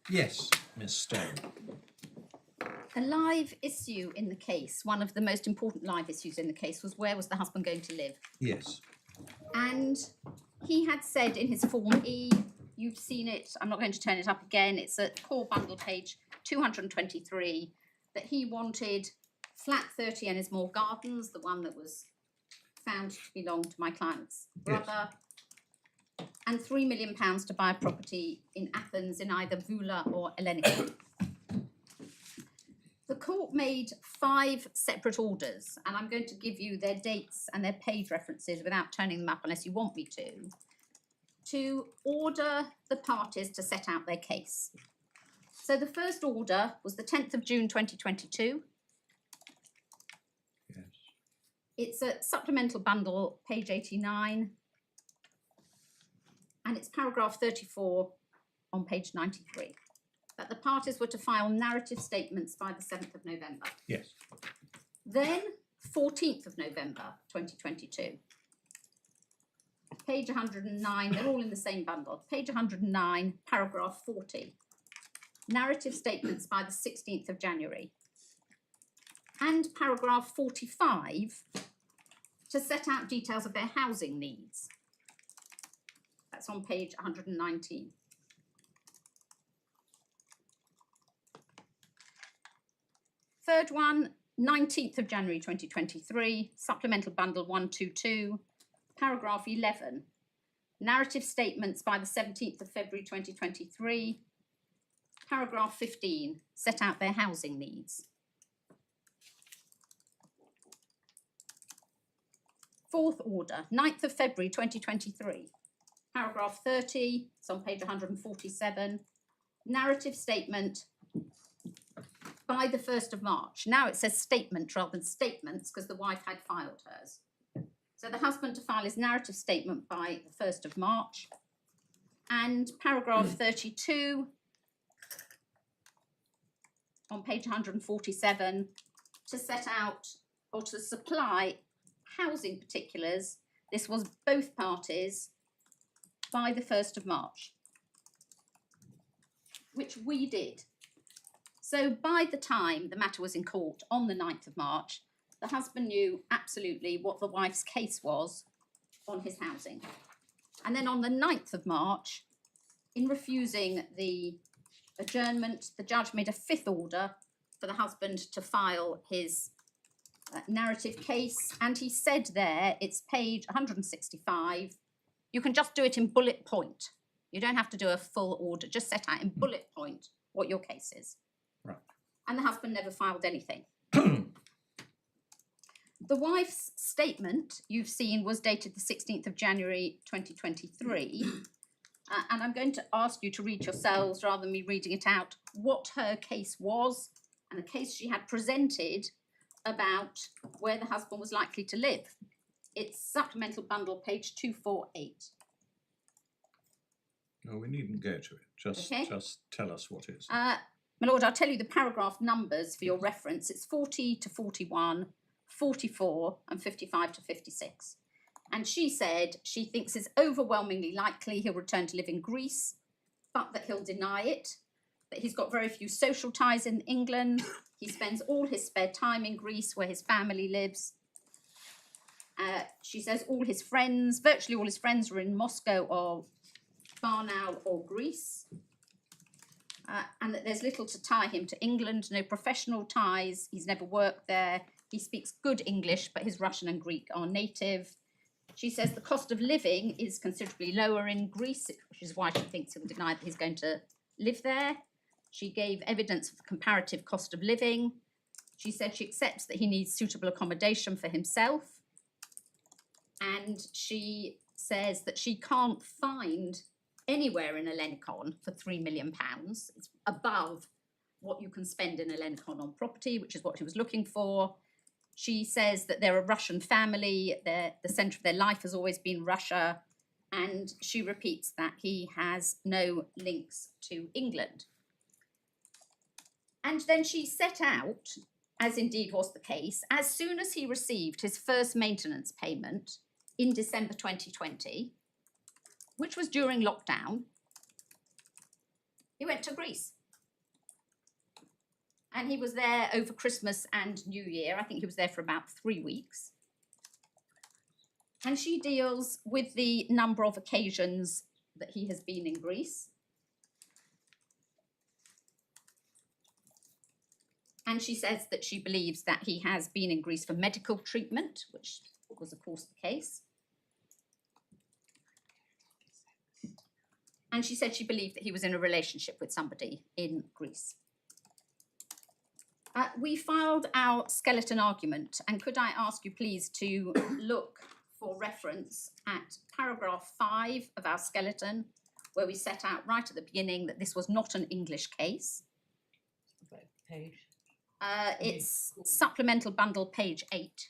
Yes, Miss Stone. A live issue in the case, one of the most important live issues in the case, was where was the husband going to live? Yes. And he had said in his Form E, you've seen it, I'm not going to turn it up again, it's at core bundle page 223, that he wanted flat 30 Ennismore Gardens, the one that was found to belong to my client's brother, and £3 million to buy a property in Athens in either Vula or Ellenicon. The court made 5 separate orders, and I'm going to give you their dates and their page references without turning them up unless you want me to order the parties to set out their case. So the first order was the 10th of June 2022. Yes. It's a supplemental bundle, page 89, and it's paragraph 34 on page 93. That the parties were to file narrative statements by the 7th of November. Yes. Then, 14th of November 2022. Page 109, they're all in the same bundle. Page 109, paragraph 40. Narrative statements by the 16th of January. And paragraph 45 to set out details of their housing needs. That's on page 119. Third one, 19th of January 2023, supplemental bundle 122, paragraph 11, narrative statements by the 17th of February 2023, paragraph 15, set out their housing needs. Fourth order, 9th of February 2023, paragraph 30, it's on page 147, narrative statement by the 1st of March. Now it says statement rather than statements because the wife had filed hers. So the husband to file his narrative statement by the 1st of March. And paragraph 32 on page 147 to set out or to supply housing particulars. This was both parties by the 1st of March, which we did. So by the time the matter was in court on the 9th of March, the husband knew absolutely what the wife's case was on his housing. And then on the 9th of March, in refusing the adjournment, the judge made a 5th order for the husband to file his narrative case. And he said there, it's page 165, you can just do it in bullet point. You don't have to do a full order, just set out in bullet point what your case is. Right. And the husband never filed anything. The wife's statement you've seen was dated the 16th of January 2023. And I'm going to ask you to read yourselves, rather than me reading it out, what her case was and the case she had presented about where the husband was likely to live. It's supplemental bundle, page 248. No, we needn't go to it. Just tell us what it is. My lord, I'll tell you the paragraph numbers for your reference. It's 40 to 41, 44 and 55 to 56. And she said she thinks it's overwhelmingly likely he'll return to live in Greece, but that he'll deny it, that he's got very few social ties in England. He spends all his spare time in Greece where his family lives. She says all his friends, virtually all his friends are in Moscow or Varna or Greece. And that there's little to tie him to England, no professional ties, he's never worked there, he speaks good English, but his Russian and Greek are native. She says the cost of living is considerably lower in Greece, which is why she thinks he'll deny that he's going to live there. She gave evidence of the comparative cost of living. She said she accepts that he needs suitable accommodation for himself. And she says that she can't find anywhere in Ellenicon for £3 million. It's above what you can spend in Ellenicon on property, which is what he was looking for. She says that they're a Russian family, the centre of their life has always been Russia, and she repeats that he has no links to England. And then she set out, as indeed was the case, as soon as he received his first maintenance payment in December 2020, which was during lockdown, he went to Greece. And he was there over Christmas and New Year. I think he was there for about 3 weeks. And she deals with the number of occasions that he has been in Greece. And she says that she believes that he has been in Greece for medical treatment, which was, of course, the case. And she said she believed that he was in a relationship with somebody in Greece. We filed our skeleton argument, and could I ask you please to look for reference at paragraph 5 of our skeleton, where we set out right at the beginning that this was not an English case. Page. It's supplemental bundle page 8.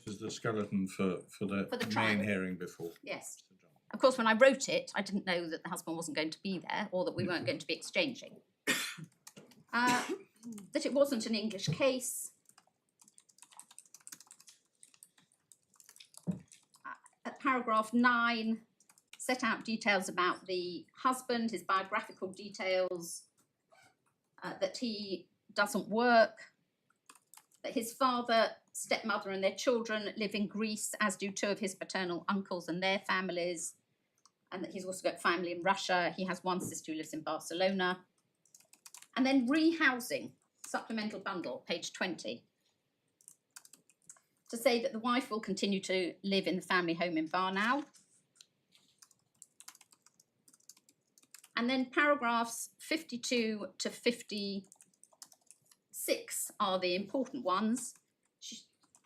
This is the skeleton for the trial. main hearing before. Yes. Of course, when I wrote it, I didn't know that the husband wasn't going to be there or that we weren't going to be exchanging. That it wasn't an English case. At paragraph 9, set out details about the husband, his biographical details, that he doesn't work, that his father, stepmother and their children live in Greece, as do 2 of his paternal uncles and their families, and that he's also got family in Russia. He has 1 sister who lives in Barcelona. And then rehousing, supplemental bundle, page 20, to say that the wife will continue to live in the family home in Varnau. And then paragraphs 52 to 56 are the important ones.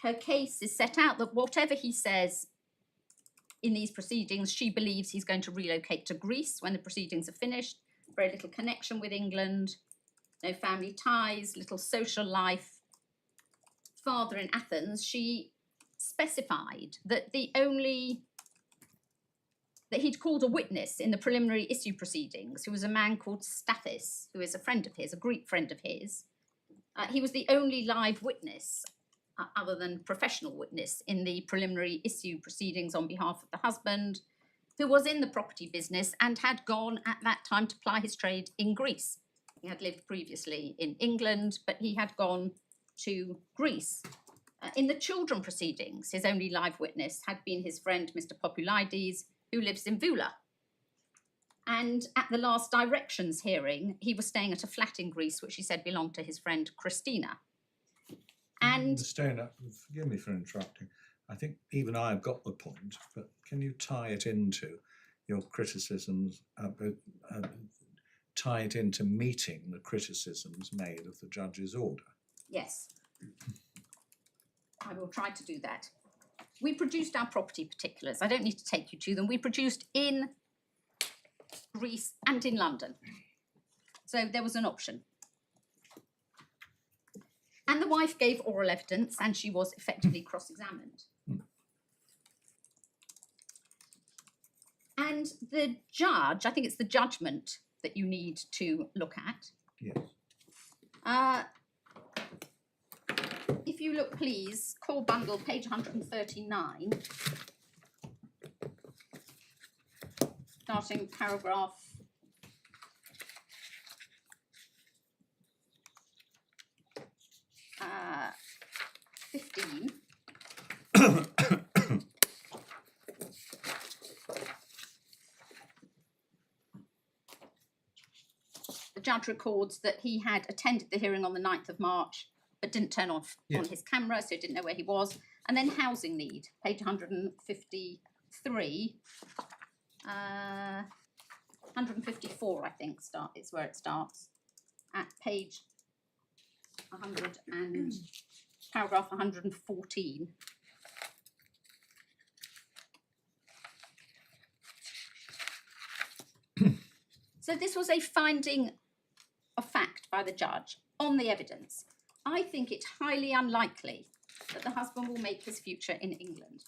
Her case is set out that whatever he says in these proceedings, she believes he's going to relocate to Greece when the proceedings are finished. Very little connection with England, no family ties, little social life. Father in Athens, she specified that that he'd called a witness in the preliminary issue proceedings, who was a man called Stathis, who is a friend of his, a Greek friend of his. He was the only live witness, other than professional witness, in the preliminary issue proceedings on behalf of the husband, who was in the property business and had gone at that time to ply his trade in Greece. He had lived previously in England, but he had gone to Greece. In the children proceedings, his only live witness had been his friend, Mr. Populides, who lives in Vula. And at the last directions hearing, he was staying at a flat in Greece, which he said belonged to his friend Christina. And forgive me for interrupting. I think even I have got the point, but can you tie it into your criticisms, tie it into meeting the criticisms made of the judge's order? Yes, I will try to do that. We produced our property particulars. I don't need to take you to them. We produced in Greece and in London. So there was an option. And the wife gave oral evidence and she was effectively cross-examined. And the judge, I think it's the judgment that you need to look at. Yes. If you look, please, core bundle, page 139, starting paragraph 15. The judge records that he had attended the hearing on the 9th of March, but didn't turn off on his camera, so didn't know where he was. And then housing need, page 153. 154, I think, is where it starts. At page 100 and paragraph 114. So this was a finding of fact by the judge on the evidence. I think it highly unlikely that the husband will make his future in England.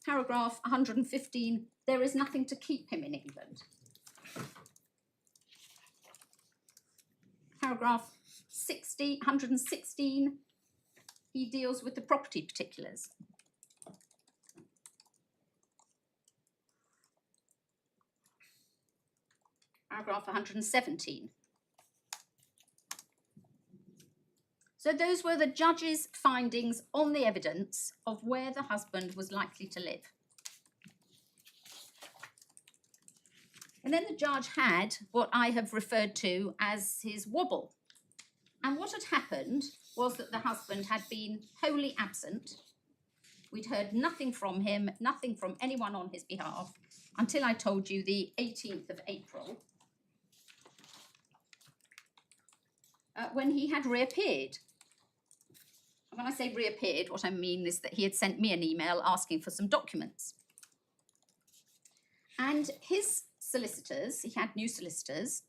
paragraph 115, there is nothing to keep him in England. Paragraph 116, he deals with the property particulars. Paragraph 117. So those were the judge's findings on the evidence of where the husband was likely to live. And then the judge had what I have referred to as his wobble. And what had happened was that the husband had been wholly absent. We'd heard nothing from him, nothing from anyone on his behalf, until I told you the 18th of April, when he had reappeared. And when I say reappeared, what I mean is that he had sent me an email asking for some documents. And his solicitors, he had new solicitors,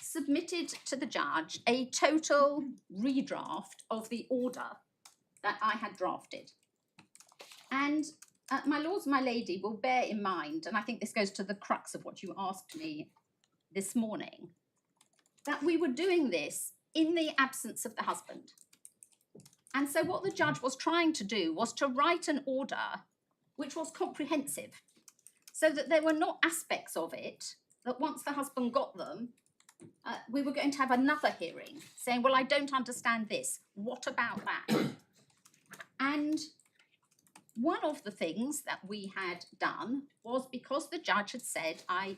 submitted to the judge a total redraft of the order that I had drafted. And my lords and my lady will bear in mind, and I think this goes to the crux of what you asked me this morning, that we were doing this in the absence of the husband. And so what the judge was trying to do was to write an order which was comprehensive, so that there were not aspects of it that once the husband got them, we were going to have another hearing saying, well, I don't understand this. What about that? And one of the things that we had done was, because the judge had said, I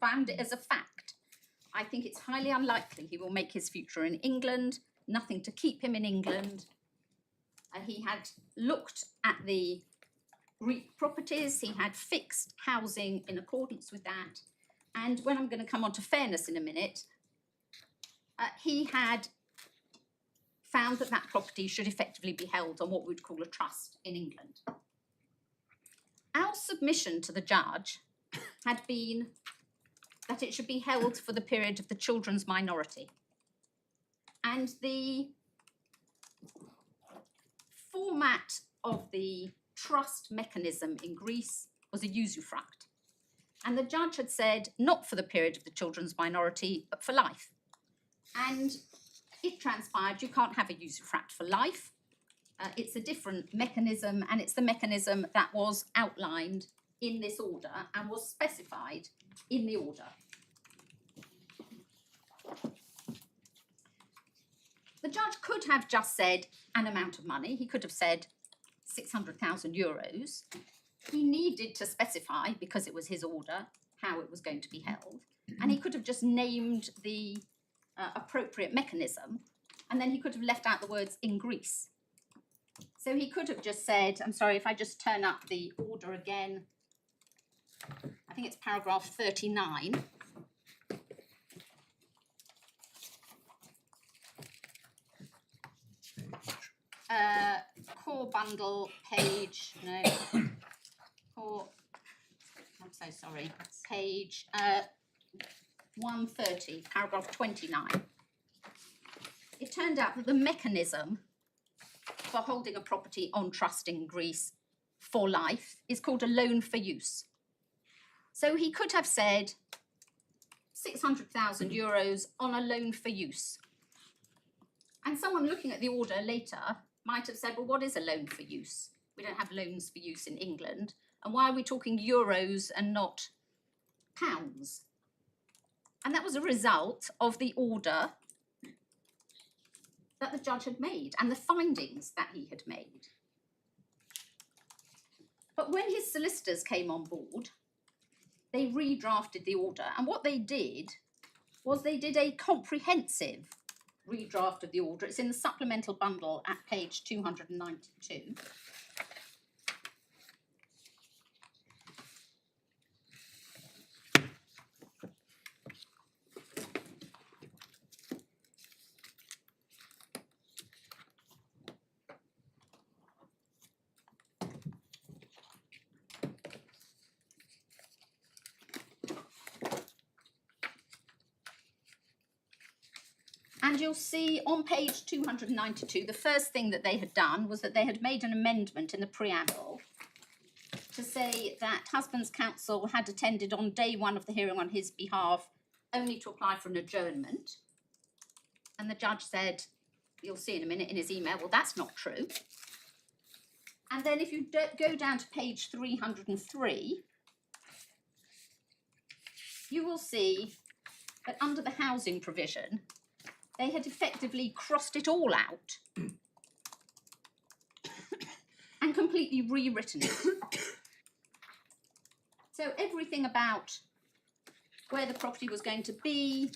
found it as a fact, I think it's highly unlikely he will make his future in England, nothing to keep him in England. He had looked at the Greek properties, he had fixed housing in accordance with that. And when I'm going to come on to fairness in a minute, he had found that that property should effectively be held on what we'd call a trust in England. Our submission to the judge had been that it should be held for the period of the children's minority. And the format of the trust mechanism in Greece was a usufruct. And the judge had said, not for the period of the children's minority, but for life. And it transpired you can't have a usufruct for life. It's a different mechanism, and it's the mechanism that was outlined in this order and was specified in the order. The judge could have just said an amount of money. He could have said 600,000 euros. He needed to specify, because it was his order, how it was going to be held. And he could have just named the appropriate mechanism, and then he could have left out the words in Greece. So he could have just said, I'm sorry, if I just turn up the order again, I think it's paragraph 39. Core bundle page, no, core, I'm so sorry, page 130, paragraph 29. It turned out that the mechanism for holding a property on trust in Greece for life is called a loan for use. So he could have said 600,000 euros on a loan for use. And someone looking at the order later might have said, well, what is a loan for use? We don't have loans for use in England. And why are we talking euros and not pounds? And that was a result of the order that the judge had made and the findings that he had made. But when his solicitors came on board, they redrafted the order. And what they did was they did a comprehensive redraft of the order. It's in the supplemental bundle at page 292. And you'll see on page 292, the first thing that they had done was that they had made an amendment in the preamble to say that husband's counsel had attended on day one of the hearing on his behalf only to apply for an adjournment. And the judge said, you'll see in a minute in his email, well, that's not true. And then if you go down to page 303, you will see that under the housing provision, they had effectively crossed it all out and completely rewritten it. So everything about where the property was going to be,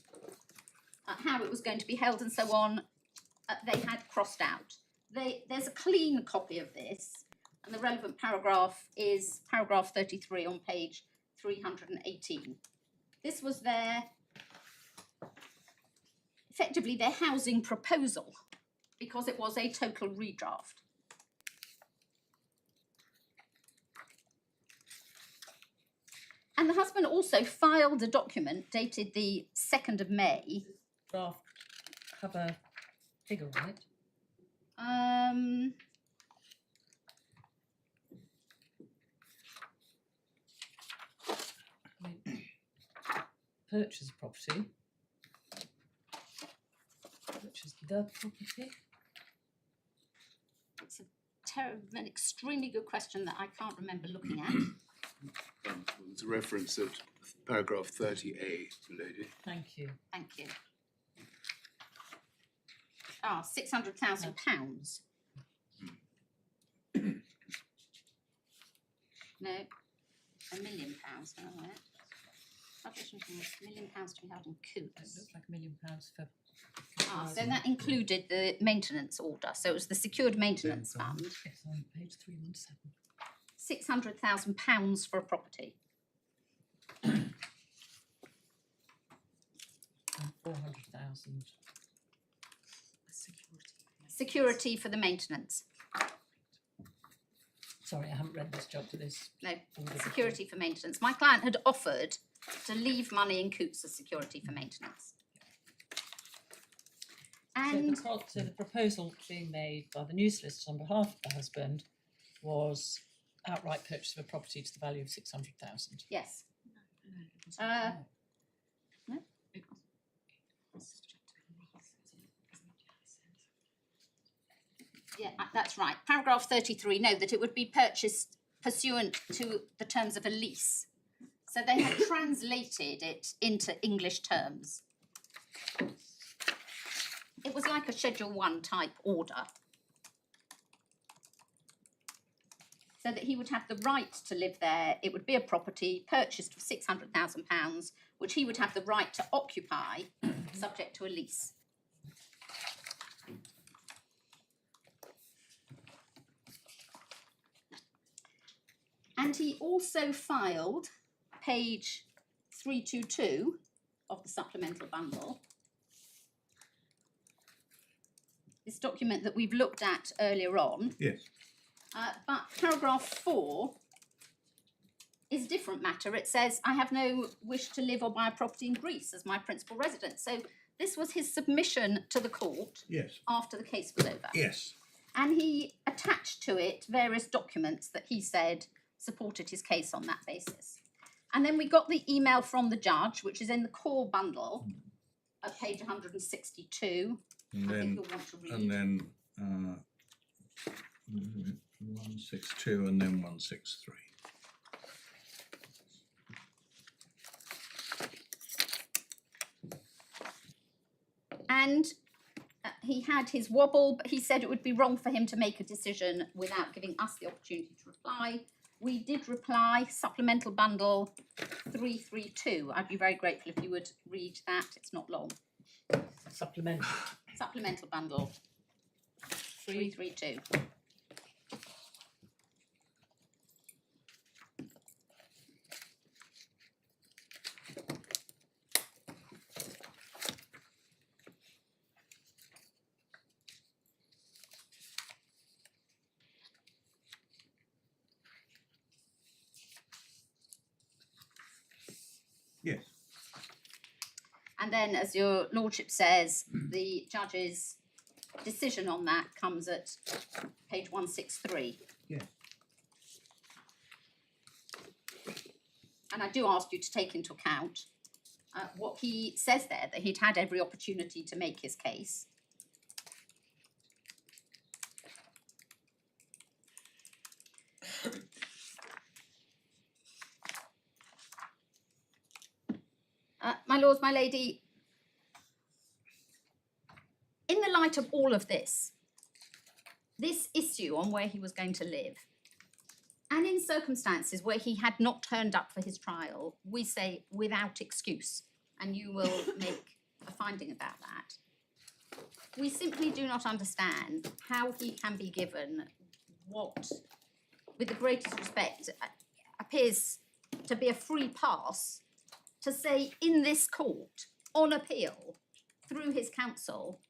how it was going to be held and so on, they had crossed out. There's a clean copy of this, and the relevant paragraph is paragraph 33 on page 318. This was effectively their housing proposal, because it was a total redraft. And the husband also filed a document dated the 2nd of May. Draft have a figure on it. Purchase property. Purchase the property. It's an extremely good question that I can't remember looking at. There's a reference at paragraph 30A, lady. Thank you. Thank you. £600,000. No, £1 million. All right. £1 million to be held in It coots. looks like £1 million for. So that included the maintenance order. So it was the secured maintenance fund. Yes, on page 317. £600,000 for a property. And 400,000. Security for the maintenance. Sorry, I haven't read this job to this. No, security for maintenance. My client had offered to leave money in coots as security for maintenance. And So the proposal being made by the new solicitor on behalf of the husband was outright purchase of a property to the value of 600,000. yes, no. Yeah, that's right. Paragraph 33, no, that it would be purchased pursuant to the terms of a lease. So they had translated it into English terms. It was like a Schedule 1 type order. So that he would have the right to live there. It would be a property purchased for £600,000, which he would have the right to occupy, subject to a lease. And he also filed page 322 of the supplemental bundle. This document that we've looked at earlier on. Yes. But paragraph 4 is a different matter. It says, I have no wish to live or buy a property in Greece as my principal residence. So this was his submission to the court Yes. after the case was over. Yes. And he attached to it various documents that he said supported his case on that basis. And then we got the email from the judge, which is in the core bundle at page 162. And I think then, you'll want to read. and then 162 and then 163. And he had his wobble, but he said it would be wrong for him to make a decision without giving us the opportunity to reply. We did reply, supplemental bundle 332. I'd be very grateful if you would read that. It's not long. Supplementary. Supplemental bundle 332. Yes. And then, as your lordship says, the judge's decision on that comes at page 163. Yes. and I do ask you to take into account what he says there, that he'd had every opportunity to make his case. My lords, my lady, in the light of all of this issue on where he was going to live, and in circumstances where he had not turned up for his trial, we say without excuse, and you will make a finding about that. We simply do not understand how he can be given what, with the greatest respect, appears to be a free pass to say in this court, on appeal, through his counsel,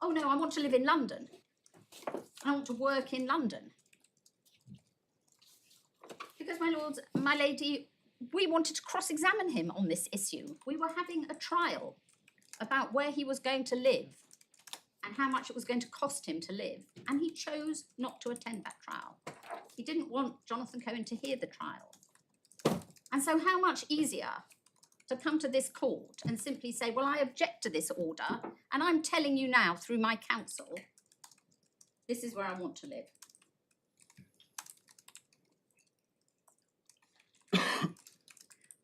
oh no, I want to live in London. I want to work in London. Because, my lords, my lady, we wanted to cross-examine him on this issue. We were having a trial about where he was going to live and how much it was going to cost him to live. And he chose not to attend that trial. He didn't want Jonathan Cohen to hear the trial. And so how much easier to come to this court and simply say, well, I object to this order, and I'm telling you now through my counsel, this is where I want to live.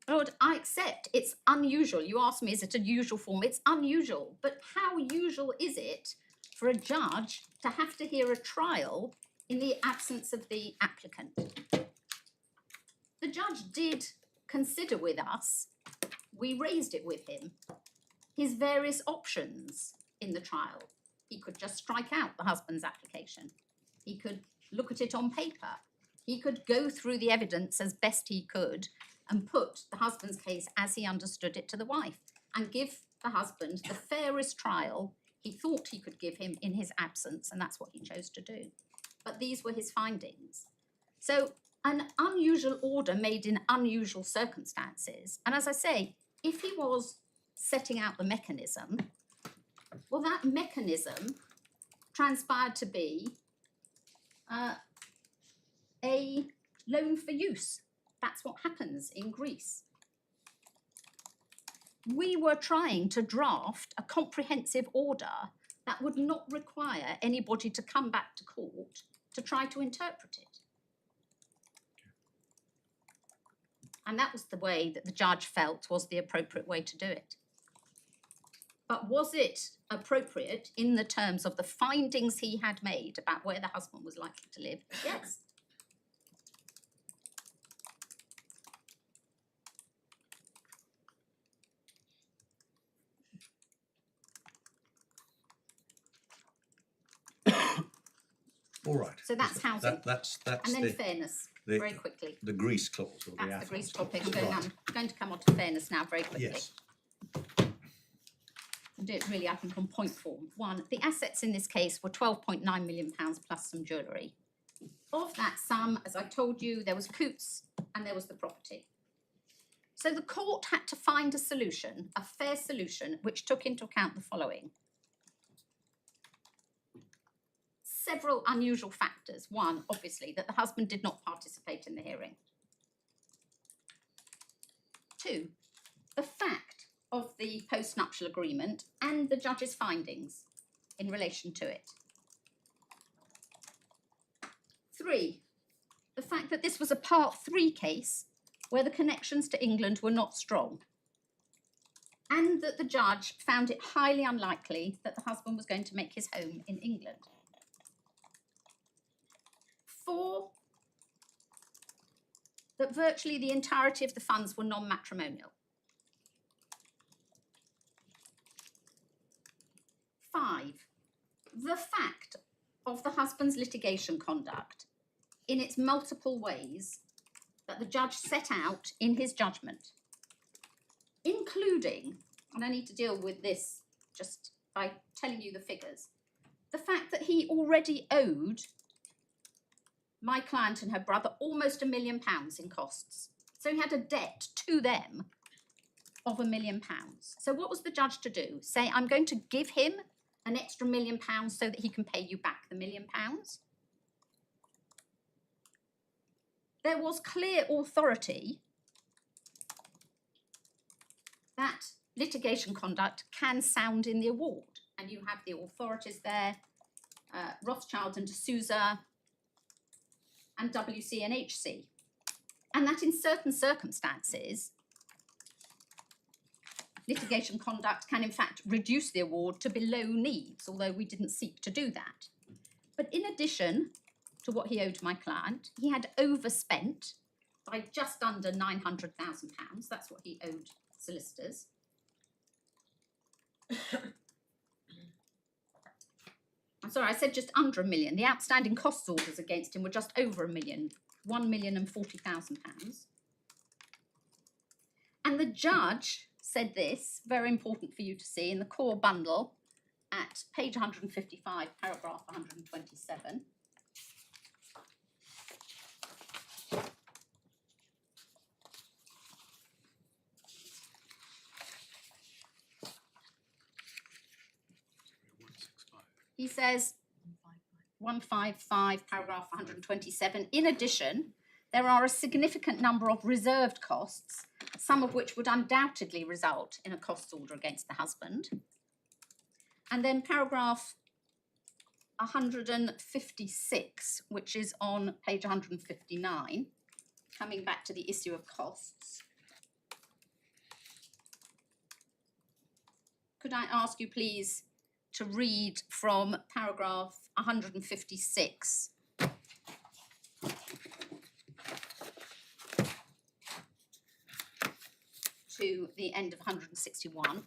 Lord, I accept it's unusual. You asked me, is it a usual form? It's unusual. But how usual is it for a judge to have to hear a trial in the absence of the applicant? The judge did consider with us, we raised it with him, his various options in the trial. He could just strike out the husband's application. He could look at it on paper. He could go through the evidence as best he could and put the husband's case as he understood it to the wife and give the husband the fairest trial he thought he could give him in his absence, and that's what he chose to do. But these were his findings. So an unusual order made in unusual circumstances, and as I say, if he was setting out the mechanism, well, that mechanism transpired to be a loan for use. That's what happens in Greece. We were trying to draft a comprehensive order that would not require anybody to come back to court to try to interpret it. And that was the way that the judge felt was the appropriate way to do it. But was it appropriate in the terms of the findings he had made about where the husband was likely to live? Yes. All right. So that's housing. That's And then fairness, very quickly. The Greece clause. Or That's the Greece topic. I'm Right. going to come on to fairness now very quickly. Yes. And do it really, I think, on point form. One, the assets in this case were £12.9 million plus some jewellery. Of that sum, as I told you, there was Coots and there was the property. So the court had to find a solution, a fair solution, which took into account the following. Several unusual factors. One, obviously, that the husband did not participate in the hearing. Two, the fact of the post-nuptial agreement and the judge's findings in relation to it. Three, the fact that this was a Part 3 case where the connections to England were not strong, and that the judge found it highly unlikely that the husband was going to make his home in England. Four, that virtually the entirety of the funds were non-matrimonial. 5, the fact of the husband's litigation conduct in its multiple ways that the judge set out in his judgment, including, and I need to deal with this just by telling you the figures, the fact that he already owed my client and her brother almost £1 million in costs. So he had a debt to them of £1 million. So what was the judge to do? Say, I'm going to give him an extra £1 million so that he can pay you back the £1 million? There was clear authority that litigation conduct can sound in the award. And you have the authorities there, Rothschild and D'Souza and WC and HC. And that in certain circumstances, litigation conduct can in fact reduce the award to below needs, although we didn't seek to do that. But in addition to what he owed my client, he had overspent by just under £900,000. That's what he owed solicitors. I'm sorry, I said just under £1 million. The outstanding costs orders against him were just over £1 million, £1,040,000. And the judge said this, very important for you to see, in the core bundle at page 155, paragraph 127. He says, 155, paragraph 127, in addition, there are a significant number of reserved costs, some of which would undoubtedly result in a costs order against the husband. And then paragraph 156, which is on page 159, coming back to the issue of costs. Could I ask you please to read from paragraph 156 to the end of 161.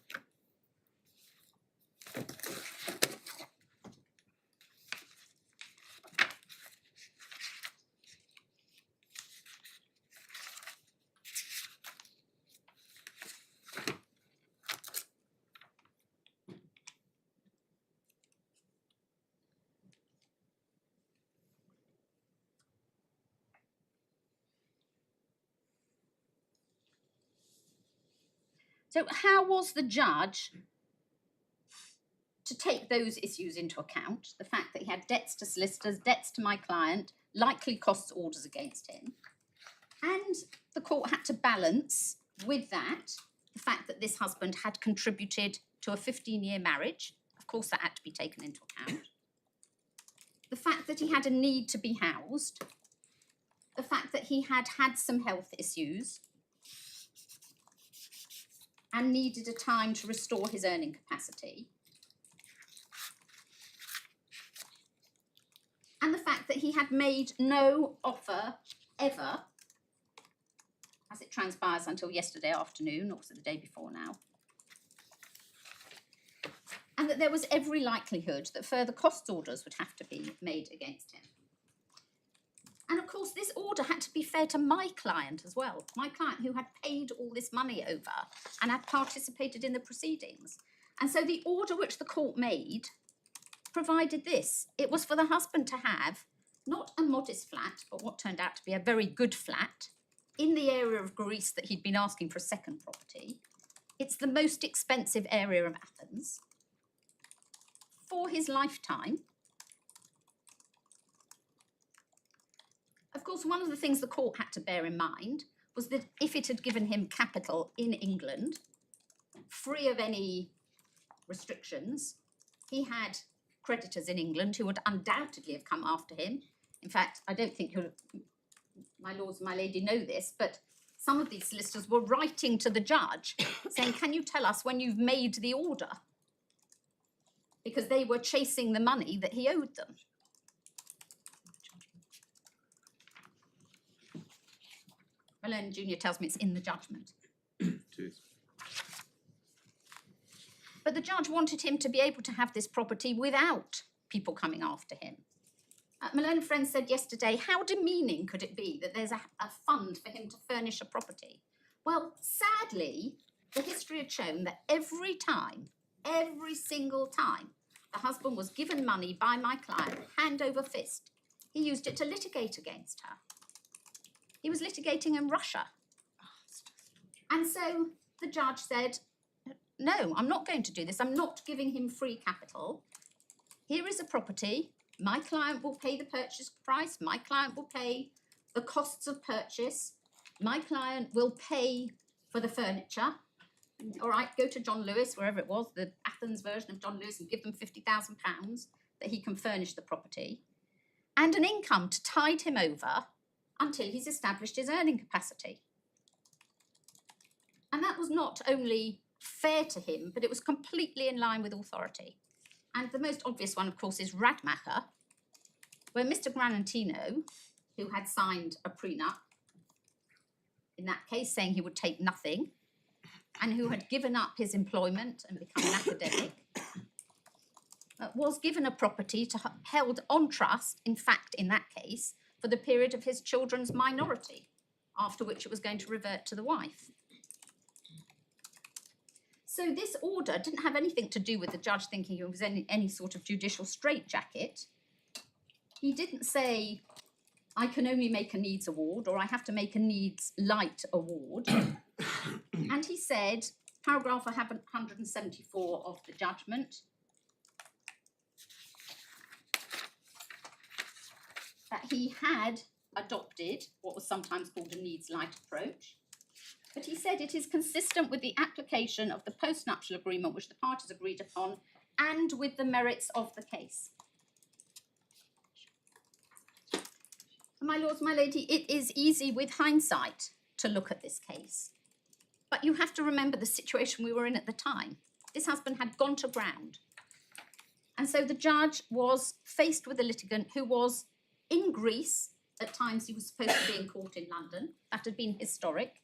So how was the judge to take those issues into account? The fact that he had debts to solicitors, debts to my client, likely costs orders against him. And the court had to balance with that the fact that this husband had contributed to a 15-year marriage. Of course, that had to be taken into account. The fact that he had a need to be housed. The fact that he had had some health issues and needed a time to restore his earning capacity. And the fact that he had made no offer ever, as it transpires until yesterday afternoon, or was it the day before now? And that there was every likelihood that further cost orders would have to be made against him. And of course, this order had to be fair to my client as well, my client who had paid all this money over and had participated in the proceedings. And so the order which the court made provided this. It was for the husband to have not a modest flat, but what turned out to be a very good flat in the area of Greece that he'd been asking for a second property. It's the most expensive area of Athens for his lifetime. Of course, one of the things the court had to bear in mind was that if it had given him capital in England, free of any restrictions, he had creditors in England who would undoubtedly have come after him. In fact, I don't think my lords and my lady know this, but some of these solicitors were writing to the judge saying, can you tell us when you've made the order? Because they were chasing the money that he owed them. Moylan Jr. tells me it's in the judgment. But the judge wanted him to be able to have this property without people coming after him. Moylan Friends said yesterday, how demeaning could it be that there's a fund for him to furnish a property? Well, sadly, the history had shown that every time, every single time, the husband was given money by my client, hand over fist, he used it to litigate against her. He was litigating in Russia. And so the judge said, no, I'm not going to do this. I'm not giving him free capital. Here is a property. My client will pay the purchase price. My client will pay the costs of purchase. My client will pay for the furniture. All right, go to John Lewis, wherever it was, the Athens version of John Lewis, and give them £50,000 that he can furnish the property, and an income to tide him over until he's established his earning capacity. And that was not only fair to him, but it was completely in line with authority. And the most obvious one, of course, is Radmacher, where Mr. Granantino, who had signed a prenup, in that case saying he would take nothing, and who had given up his employment and become an academic, was given a property held on trust, in fact, in that case, for the period of his children's minority, after which it was going to revert to the wife. So this order didn't have anything to do with the judge thinking he was in any sort of judicial straitjacket. He didn't say, I can only make a needs award, or I have to make a needs light award. And he said, paragraph 174 of the judgment, that he had adopted what was sometimes called a needs light approach. But he said it is consistent with the application of the postnuptial agreement which the parties agreed upon and with the merits of the case. My lords, my lady, it is easy with hindsight to look at this case. But you have to remember the situation we were in at the time. This husband had gone to ground. And so the judge was faced with a litigant who was in Greece. At times he was supposed to be in court in London. That had been historic.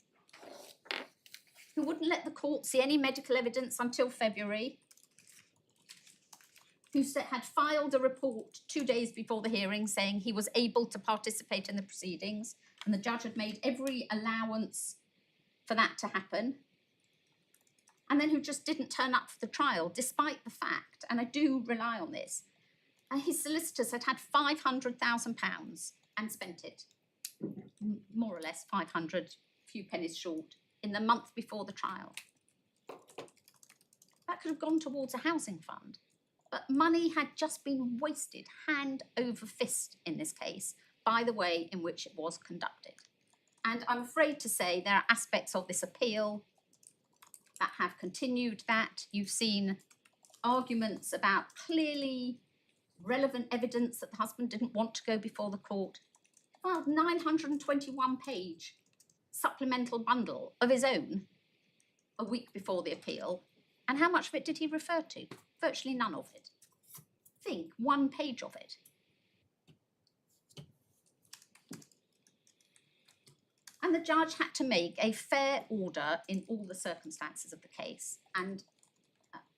Who wouldn't let the court see any medical evidence until February. Who had filed a report 2 days before the hearing saying he was able to participate in the proceedings, and the judge had made every allowance for that to happen, and then who just didn't turn up for the trial, despite the fact, and I do rely on this, his solicitors had had £500,000 and spent it, more or less 500, few pennies short, in the month before the trial. That could have gone towards a housing fund. But money had just been wasted hand over fist in this case by the way in which it was conducted. And I'm afraid to say there are aspects of this appeal that have continued that. You've seen arguments about clearly relevant evidence that the husband didn't want to go before the court. Filed 921-page supplemental bundle of his own a week before the appeal. And how much of it did he refer to? Virtually none of it. Think, 1 page of it. And the judge had to make a fair order in all the circumstances of the case. And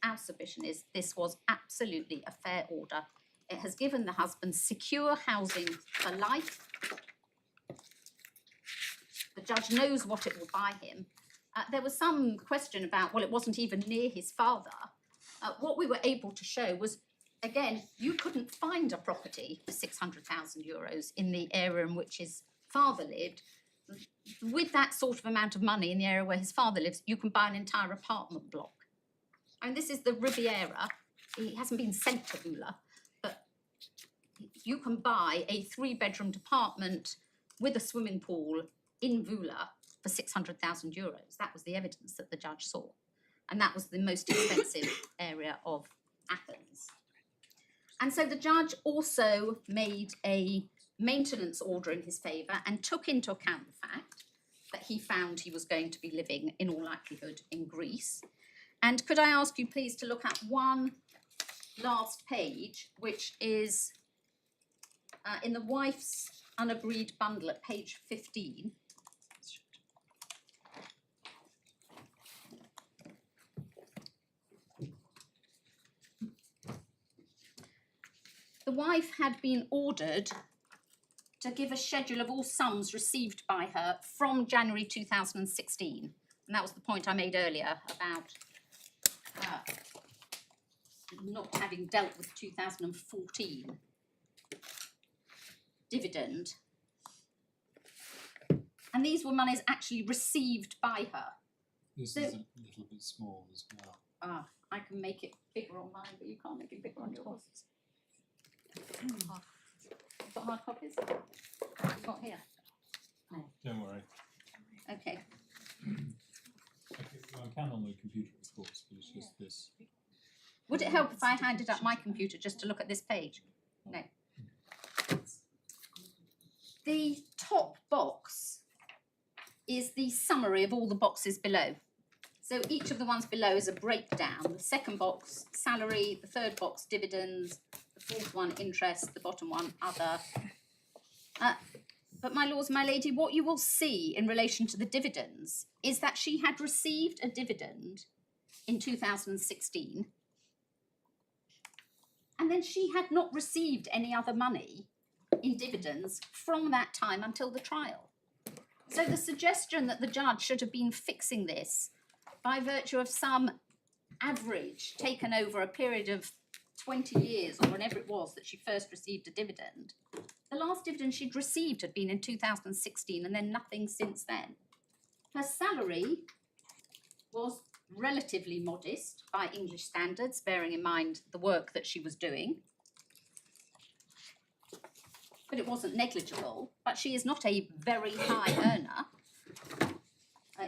our submission is this was absolutely a fair order. It has given the husband secure housing for life. The judge knows what it will buy him. There was some question about, well, it wasn't even near his father. What we were able to show was, again, you couldn't find a property for €600,000 in the area in which his father lived. With that sort of amount of money in the area where his father lives, you can buy an entire apartment block. And this is the Riviera. He hasn't been sent to Vula, but you can buy a 3-bedroom apartment with a swimming pool in Vula for €600,000. That was the evidence that the judge saw. And that was the most expensive area of Athens. And so the judge also made a maintenance order in his favour and took into account the fact that he found he was going to be living, in all likelihood, in Greece. And could I ask you please to look at one last page, which is in the wife's unagreed bundle at page 15. The wife had been ordered to give a schedule of all sums received by her from January 2016. And that was the point I made earlier about not having dealt with 2014 dividend. And these were monies actually received by her. This So- is a little bit small as well. I can make it bigger on mine, but you can't make it bigger on yours. You've got hard copies? You've got here? Don't worry. Okay. Okay. I can on the computer, of course, but it's just this. Would it help if I handed up my computer just to look at this page? No. The top box is the summary of all the boxes below. So each of the ones below is a breakdown. The second box, salary, the third box, dividends, the fourth one, interest, the bottom one, other. But my lords, my lady, what you will see in relation to the dividends is that she had received a dividend in 2016, and then she had not received any other money in dividends from that time until the trial. So the suggestion that the judge should have been fixing this by virtue of some average taken over a period of 20 years or whenever it was that she first received a dividend, the last dividend she'd received had been in 2016 and then nothing since then. Her salary was relatively modest by English standards, bearing in mind the work that she was doing. But it wasn't negligible, but she is not a very high earner.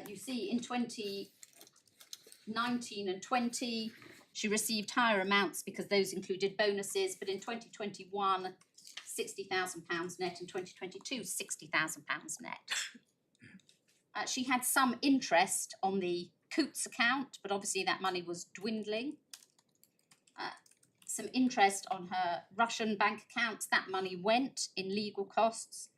You see in 2019 and 20, she received higher amounts because those included bonuses, but in 2021, £60,000 net, in 2022, £60,000 net. She had some interest on the Coutts account, but obviously that money was dwindling. Some interest on her Russian bank accounts, that money went in legal costs.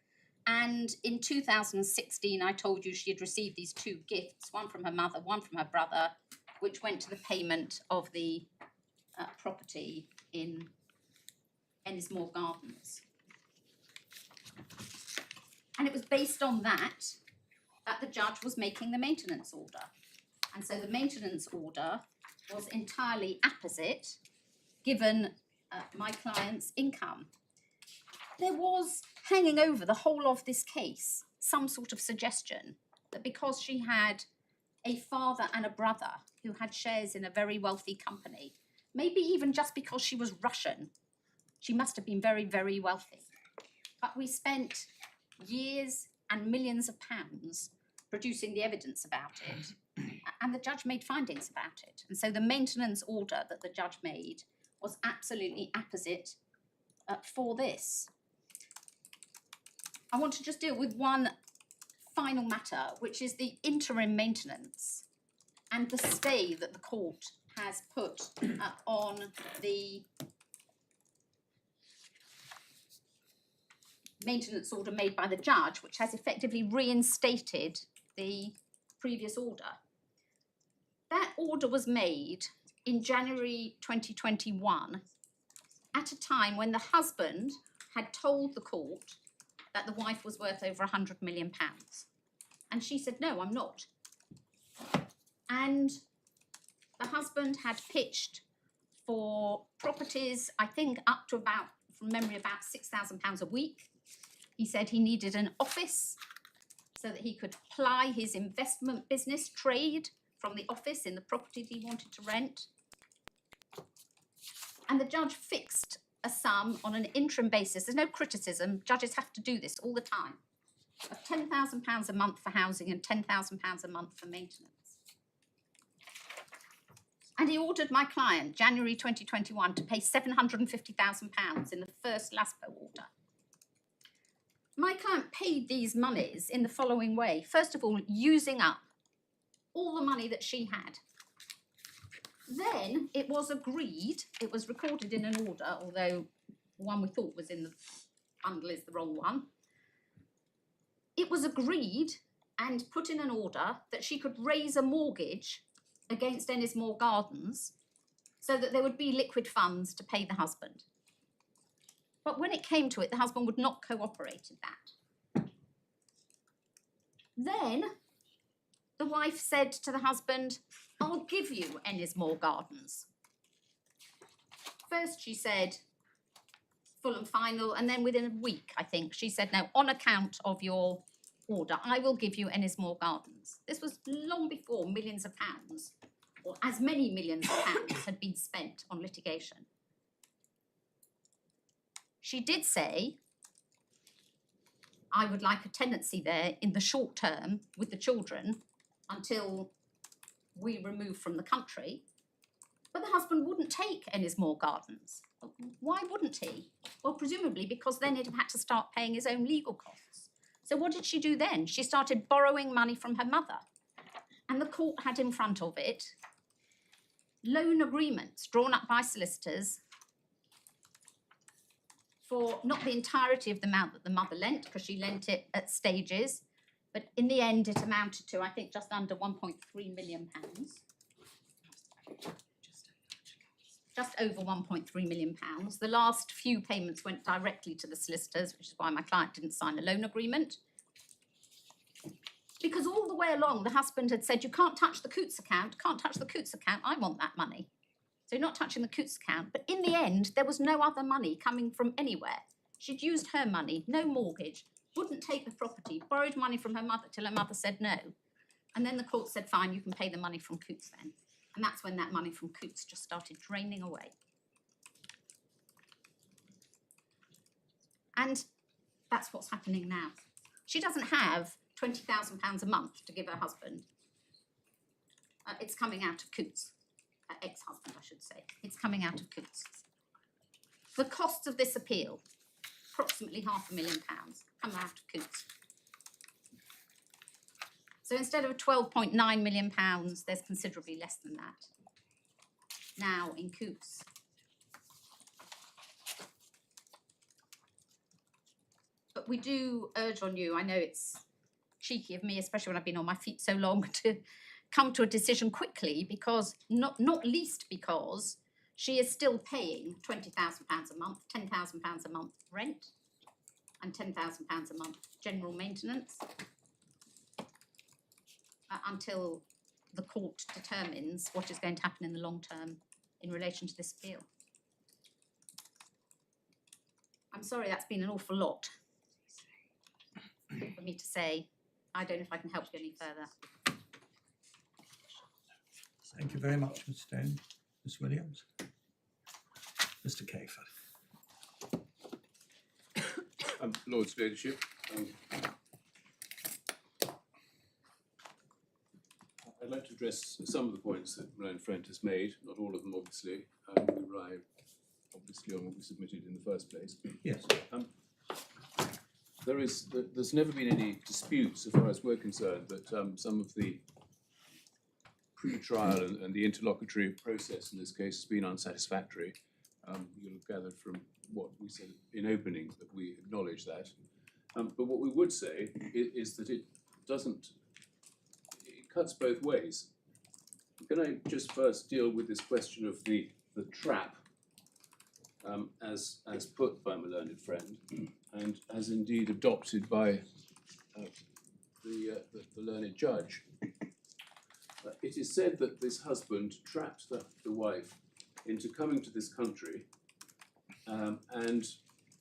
And in 2016, I told you she had received these two gifts, one from her mother, one from her brother, which went to the payment of the property in Ennismore Gardens. And it was based on that the judge was making the maintenance order. And so the maintenance order was entirely apposite, given my client's income. There was hanging over the whole of this case some sort of suggestion that because she had a father and a brother who had shares in a very wealthy company, maybe even just because she was Russian, she must have been very, very wealthy. But we spent years and millions of pounds producing the evidence about it, and the judge made findings about it. And so the maintenance order that the judge made was absolutely apposite for this. I want to just deal with one final matter, which is the interim maintenance and the stay that the court has put on the maintenance order made by the judge, which has effectively reinstated the previous order. That order was made in January 2021 at a time when the husband had told the court that the wife was worth over £100 million. And she said, no, I'm not. And the husband had pitched for properties, I think up to about, from memory, about £6,000 a week. He said he needed an office so that he could ply his investment business trade from the office in the property that he wanted to rent. And the judge fixed a sum on an interim basis. There's no criticism. Judges have to do this all the time. Of £10,000 a month for housing and £10,000 a month for maintenance. And he ordered my client, January 2021, to pay £750,000 in the first LASPO order. My client paid these monies in the following way. First of all, using up all the money that she had. Then it was agreed, it was recorded in an order, although the one we thought was in the bundle is the wrong one. It was agreed and put in an order that she could raise a mortgage against Ennismore Gardens so that there would be liquid funds to pay the husband. But when it came to it, the husband would not cooperate in that. Then the wife said to the husband, I'll give you Ennismore Gardens. First she said full and final, and then within a week, I think, she said, no, on account of your order, I will give you Ennismore Gardens. This was long before millions of pounds, or as many millions of pounds had been spent on litigation. She did say, I would like a tenancy there in the short term with the children until we remove from the country. But the husband wouldn't take Ennismore Gardens. Why wouldn't he? Well, presumably because then he'd have had to start paying his own legal costs. So what did she do then? She started borrowing money from her mother. And the court had in front of it loan agreements drawn up by solicitors for not the entirety of the amount that the mother lent, because she lent it at stages, but in the end it amounted to, I think, just under £1.3 million. Just over £1.3 million. The last few payments went directly to the solicitors, which is why my client didn't sign a loan agreement. Because all the way along, the husband had said, you can't touch the Coutts account, can't touch the Coutts account, I want that money. So you're not touching the Coutts account. But in the end, there was no other money coming from anywhere. She'd used her money, no mortgage, wouldn't take the property, borrowed money from her mother till her mother said no. And then the court said, fine, you can pay the money from Coutts then. And that's when that money from Coutts just started draining away. And that's what's happening now. She doesn't have £20,000 a month to give her husband. It's coming out of Coutts. Ex-husband, I should say. It's coming out of Coutts. The costs of this appeal, approximately £500,000, come out of Coutts. So instead of £12.9 million, there's considerably less than that now in Coutts. But we do urge on you, I know it's cheeky of me, especially when I've been on my feet so long, to come to a decision quickly, because not least because she is still paying £20,000 a month, £10,000 a month rent, and £10,000 a month general maintenance, until the court determines what is going to happen in the long term in relation to this appeal. I'm sorry, that's been an awful lot for me to say. I don't know if I can help you any further. Thank you very much, Ms. Stone. Ms. Williams. Mr. Cayford. Lord's Ladyship, I'd like to address some of the points that my own friend has made, not all of them obviously. We rely obviously on what we submitted in the first place. Yes. There's never been any dispute, so far as we're concerned, that some of the pre-trial and the interlocutory process in this case has been unsatisfactory. You'll have gathered from what we said in opening that we acknowledge that. But what we would say is that it cuts both ways. Can I just first deal with this question of the trap as put by my learned friend, and as indeed adopted by the learned judge. It is said that this husband trapped the wife into coming to this country and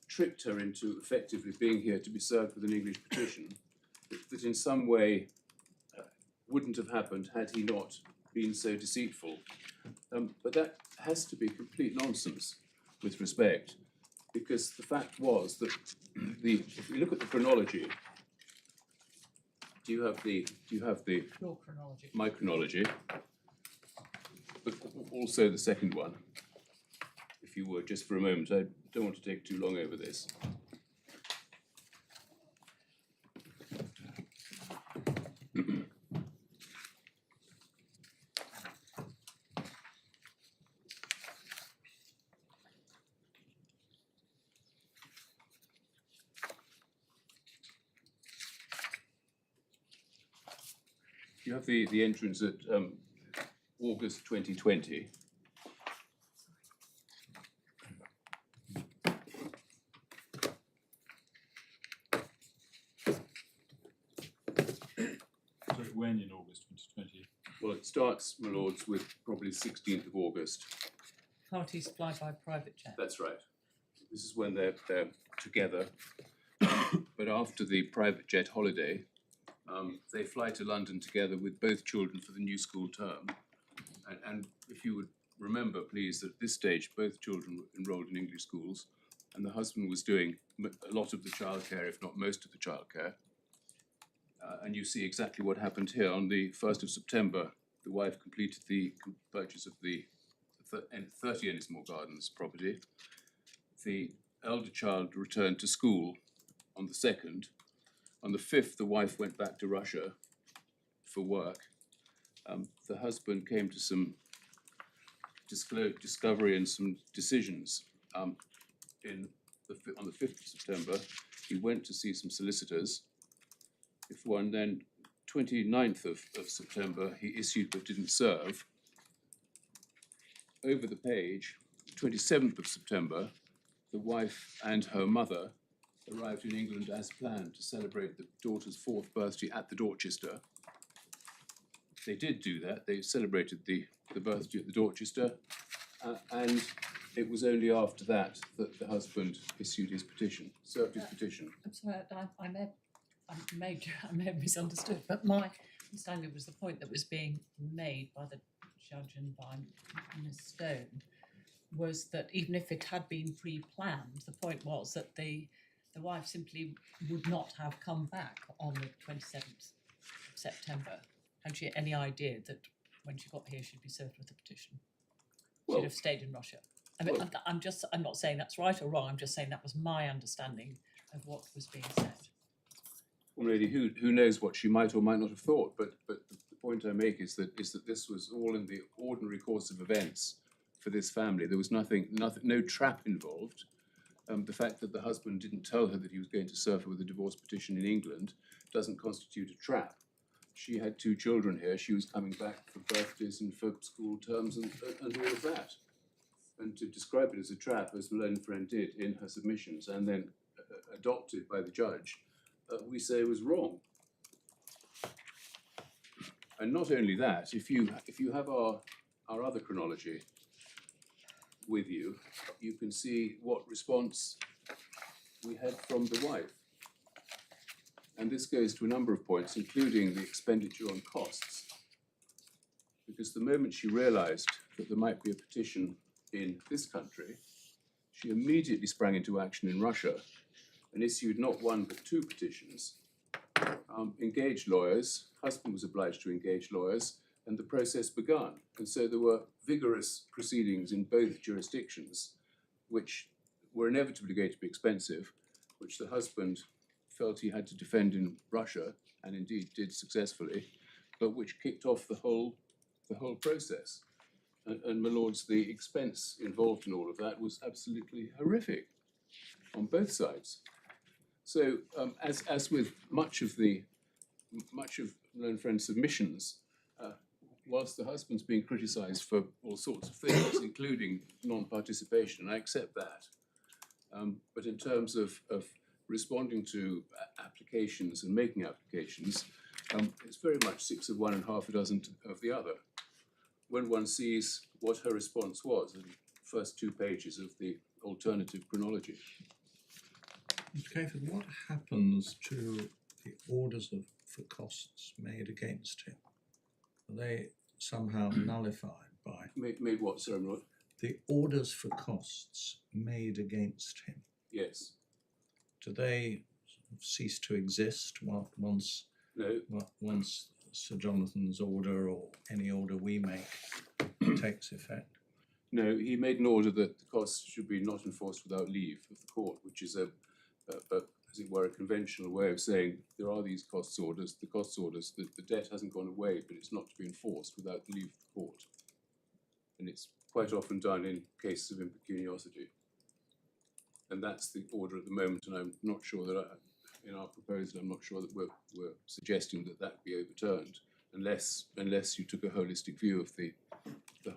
tricked her into effectively being here to be served with an English petition that in some way wouldn't have happened had he not been so deceitful. But that has to be complete nonsense with respect, because the fact was that if you look at the chronology, do you have the Your chronology. my chronology, but also the second one, if you would, just for a moment. I don't want to take too long over this. You have the entrance at August 2020. So when in August 2020? Well, it starts, my lords, with probably 16th of August. Parties fly by private jet. That's right. This is when they're together. But after the private jet holiday, they fly to London together with both children for the new school term. And if you would remember, please, that at this stage, both children were enrolled in English schools, and the husband was doing a lot of the childcare, if not most of the childcare. And you see exactly what happened here on the 1st of September the wife completed the purchase of the 30 Ennismore Gardens property. The elder child returned to school on the 2nd. On the 5th, the wife went back to Russia for work. The husband came to some discovery and some decisions. On the 5th of September, he went to see some solicitors. If one then 29th of September, he issued but didn't serve. Over the page, 27th of September, the wife and her mother arrived in England as planned to celebrate the daughter's 4th birthday at the Dorchester. They did do that. They celebrated the birthday at the Dorchester, and it was only after that that the husband issued his petition, served his petition. I'm sorry, I may have misunderstood, but my understanding was the point that was being made by the judge and by Ms. Stone was that even if it had been pre-planned, the point was that the wife simply would not have come back on the 27th of September. Had she any idea that when she got here she'd be served with a petition? Well, She'd have stayed in Russia. I mean, well- I'm not saying that's right or wrong, I'm just saying that was my understanding of what was being said. Well, really, who knows what she might or might not have thought? But the point I make is that this was all in the ordinary course of events for this family. There was nothing, no trap involved. The fact that the husband didn't tell her that he was going to serve her with a divorce petition in England doesn't constitute a trap. She had 2 children here. She was coming back for birthdays and for school terms and all of that. And to describe it as a trap, as Moylan friend did in her submissions, and then adopted by the judge, we say was wrong. And not only that, if you have our other chronology with you, you can see what response we had from the wife. And this goes to a number of points, including the expenditure on costs. Because the moment she realised that there might be a petition in this country, she immediately sprang into action in Russia and issued not 1 but 2 petitions, engaged lawyers, husband was obliged to engage lawyers, and the process begun. And so there were vigorous proceedings in both jurisdictions, which were inevitably going to be expensive, which the husband felt he had to defend in Russia, and indeed did successfully, but which kicked off the whole process. And my lords, the expense involved in all of that was absolutely horrific on both sides. So, as with much of Moylan friend's submissions, whilst the husband's being criticised for all sorts of things, including non-participation, I accept that. But in terms of responding to applications and making applications, it's very much 6 of one and half a dozen of the other. When one sees what her response was in the first 2 pages of the alternative chronology. Mr. Cayford, what happens to the orders for costs made against him? Are they somehow nullified by Made what, Sir Lord? the orders for costs made against him? Yes. Do they cease to exist once No. Sir Jonathan's order or any order we make takes effect? No, he made an order that the costs should be not enforced without leave of the court, which is as it were, a conventional way of saying there are these costs orders. The costs orders, the debt hasn't gone away, but it's not to be enforced without the leave of the court. And it's quite often done in cases of impecuniosity. And that's the order at the moment, and I'm not sure that in our proposal, I'm not sure that we're suggesting that be overturned, unless you took a holistic view of the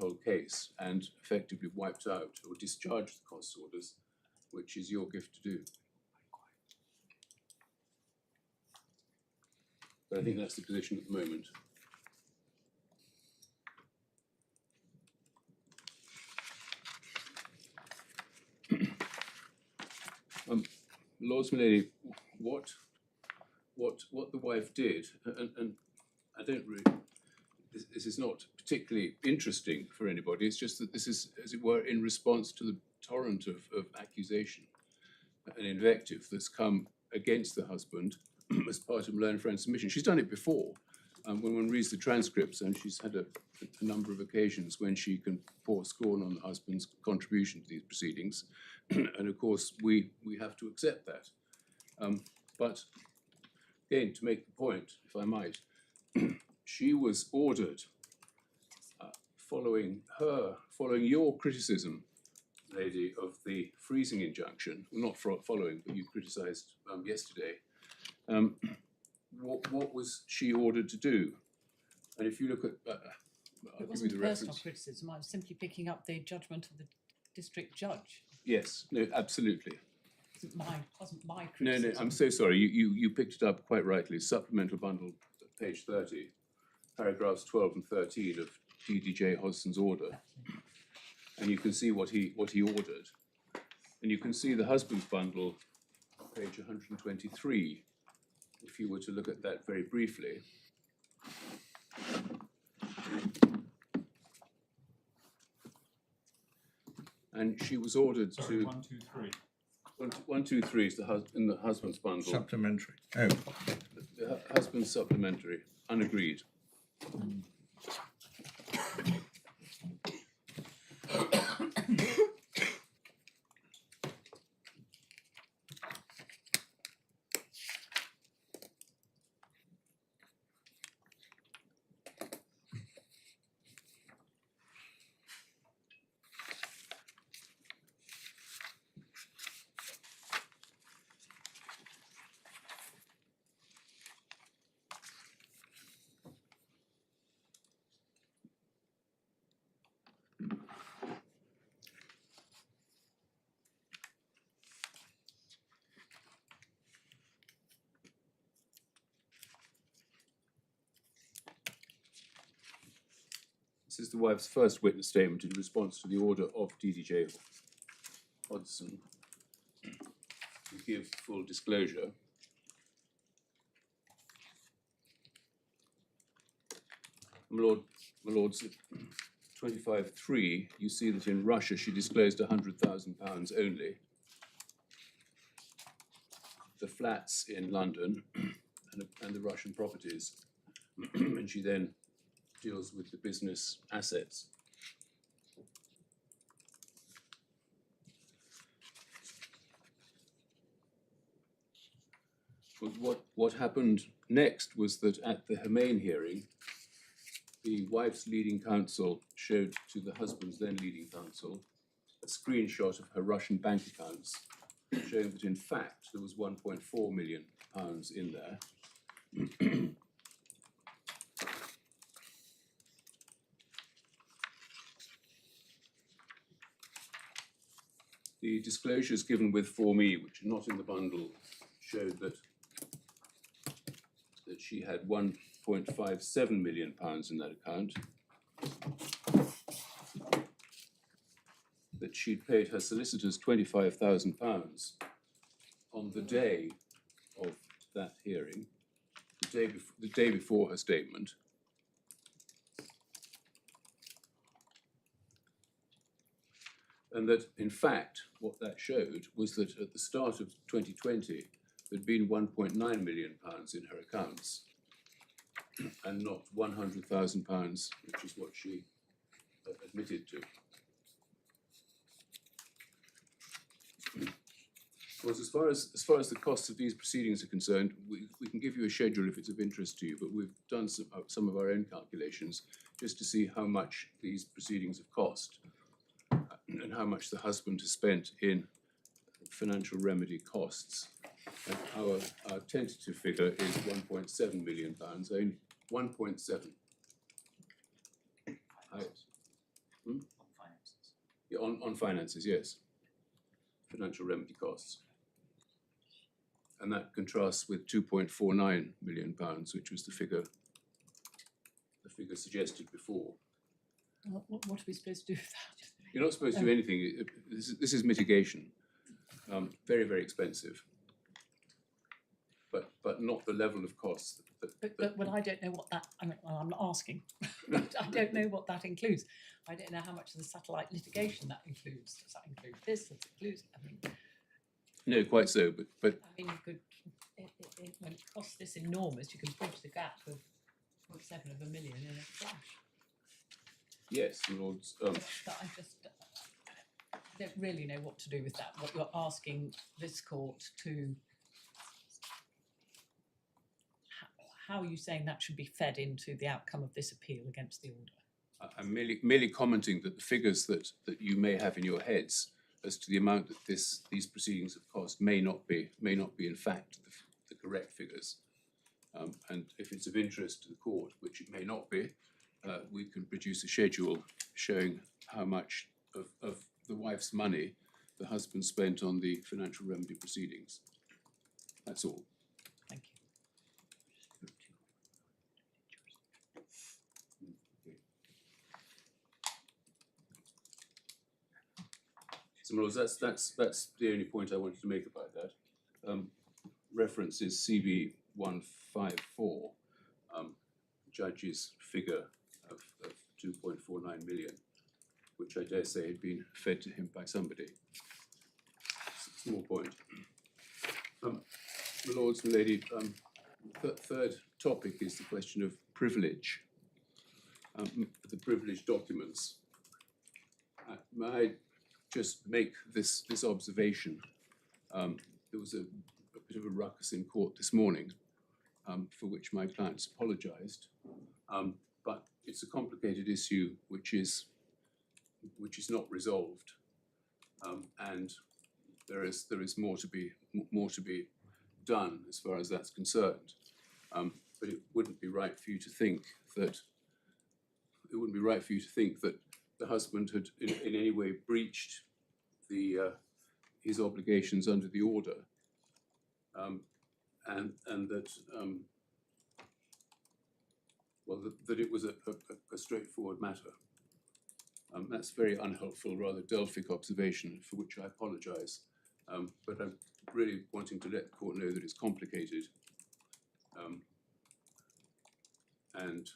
whole case and effectively wiped out or discharged the cost orders, which is your gift to do. But I think that's the position at the moment. Lords and Lady, what the wife did, and I don't really, this is not particularly interesting for anybody, it's just that this is, as it were, in response to the torrent of accusation and invective that's come against the husband as part of Moylan friend's submission. She's done it before. when one reads the transcripts, and she's had a number of occasions when she can pour scorn on the husband's contribution to these proceedings, and of course we have to accept that. But again, to make the point, if I might, she was ordered, following your criticism, lady, of the freezing injunction, well, not following, but you criticised yesterday. What was she ordered to do? And if you look at, I'll It give you wasn't the personal reference. criticism, I was simply picking up the judgment of the district judge. Yes, no, absolutely. It wasn't my No, criticism. no, I'm so sorry. You picked it up quite rightly. Supplemental bundle, page 30, paragraphs 12 and 13 of DDJ Hodgson's order. And you can see what he ordered. And you can see the husband's bundle, page 123, if you were to look at that very briefly. And she was ordered Sorry, to 1, 2, 3. 1, 2, 3 is in the husband's bundle. Supplementary. Oh, The husband's supplementary, unagreed. This is the wife's first witness statement in response to the order of DDJ Hodgson to give full disclosure. My lords, 25.3, you see that in Russia she disclosed £100,000 only. The flats in London and the Russian properties, and she then deals with the business assets. But what happened next was that at the Hemain hearing, the wife's leading counsel showed to the husband's then leading counsel a screenshot of her Russian bank accounts, showing that in fact there was £1.4 million in there. The disclosures given with Form E, which are not in the bundle, showed that she had £1.57 million in that account, that she'd paid her solicitors £25,000 on the day of that hearing, the day before her statement, and that in fact what that showed was that at the start of 2020 there'd been £1.9 million in her accounts and not £100,000, which is what she admitted to. Well, as far as the costs of these proceedings are concerned, we can give you a schedule if it's of interest to you, but we've done some of our own calculations just to see how much these proceedings have cost and how much the husband has spent in financial remedy costs. And our tentative figure is £1.7 million, only 1.7. On finances. Yeah, on finances, yes. Financial remedy costs. And that contrasts with £2.49 million, which was the figure suggested before. What are we supposed to do with that? You're not supposed to do anything. This is mitigation. Very, very expensive. But not the level of costs. But I don't know what that, I'm not asking. I don't know what that includes. I don't know how much of the satellite litigation that includes. Does that include this? Does it include, No, quite so, but you could, when it costs this enormous, you can bridge the gap of .7 of a million in a flash. Yes, my lords. But I just don't really know what to do with that. What you're asking this court to, how are you saying that should be fed into the outcome of this appeal against the order? I'm merely commenting that the figures that you may have in your heads as to the amount that these proceedings have cost may not be in fact the correct figures. And if it's of interest to the court, which it may not be, we can produce a schedule showing how much of the wife's money the husband spent on the financial remedy proceedings. That's all. Thank you. So, my lords, that's the only point I wanted to make about that. Reference is CV 154, judge's figure of 2.49 million, which I dare say had been fed to him by somebody. Small point. My lords, my lady, third topic is the question of privilege. The privileged documents. May I just make this observation? There was a bit of a ruckus in court this morning, for which my clients apologised, but it's a complicated issue which is not resolved, and there is more to be done as far as that's concerned. But it wouldn't be right for you to think that the husband had in any way breached his obligations under the order, and that that it was a straightforward matter. That's a very unhelpful, rather Delphic observation, for which I apologise. But I'm really wanting to let the court know that it's complicated. And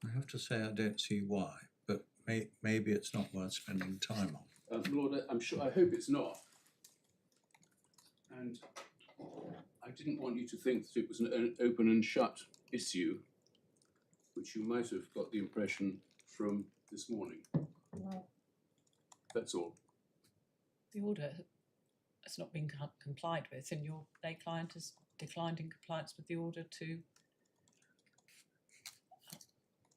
I have to say I don't see why, but maybe it's not worth spending time on. Lord, I hope it's not. And I didn't want you to think that it was an open and shut issue, which you might have got the impression from this morning. Well, that's all. The order has not been complied with, and your lay client has declined in compliance with the order to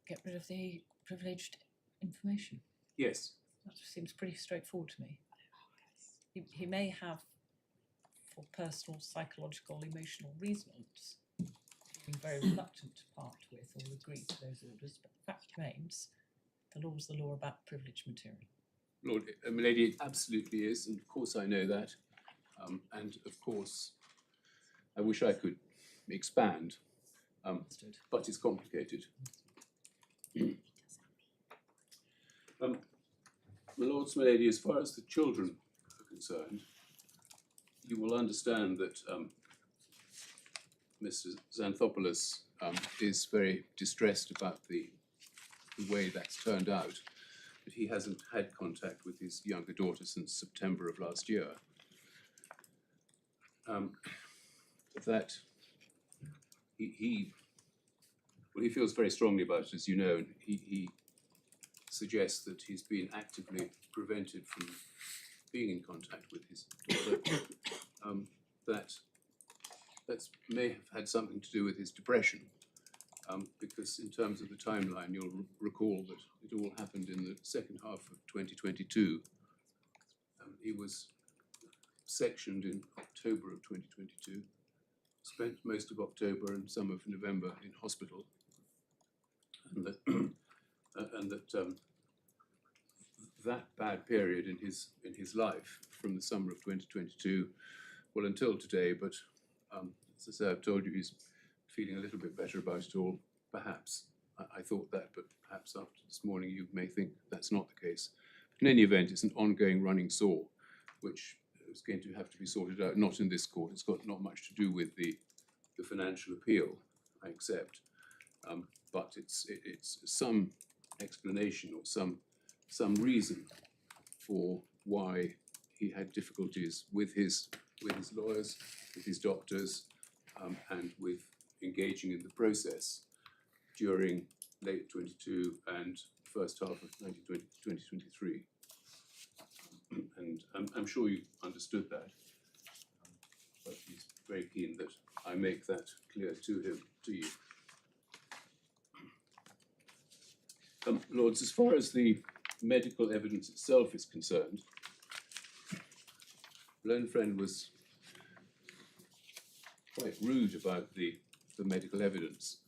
get rid of the privileged information. Yes. That seems pretty straightforward to me. He may have, for personal, psychological, emotional reasons, been very reluctant to part with or agree to those orders, but the fact remains, the law is the law about privileged material. Lord, my lady, it absolutely is, and of course I know that. And of course, I wish I could expand, but it's complicated. My lords, my lady, as far as the children are concerned, you will understand that Mr. Xanthopoulos is very distressed about the way that's turned out. But he hasn't had contact with his younger daughter since September of last year. That he feels very strongly about it, as you know, and he suggests that he's been actively prevented from being in contact with his daughter. That may have had something to do with his depression, because in terms of the timeline, you'll recall that it all happened in the second half of 2022. He was sectioned in October of 2022, spent most of October and some of November in hospital, and that bad period in his life from the summer of 2022, well, until today, but as I say, I've told you he's feeling a little bit better about it all, perhaps. I thought that, but perhaps after this morning you may think that's not the case. In any event, it's an ongoing running sore, which is going to have to be sorted out, not in this court. It's got not much to do with the financial appeal, I accept, but it's some explanation or some reason for why he had difficulties with his lawyers, with his doctors, and with engaging in the process. during late 22 and first half of 2023. And I'm sure you understood that, but he's very keen that I make that clear to him, to you. Lords, as far as the medical evidence itself is concerned, learned friend was quite rude about the medical evidence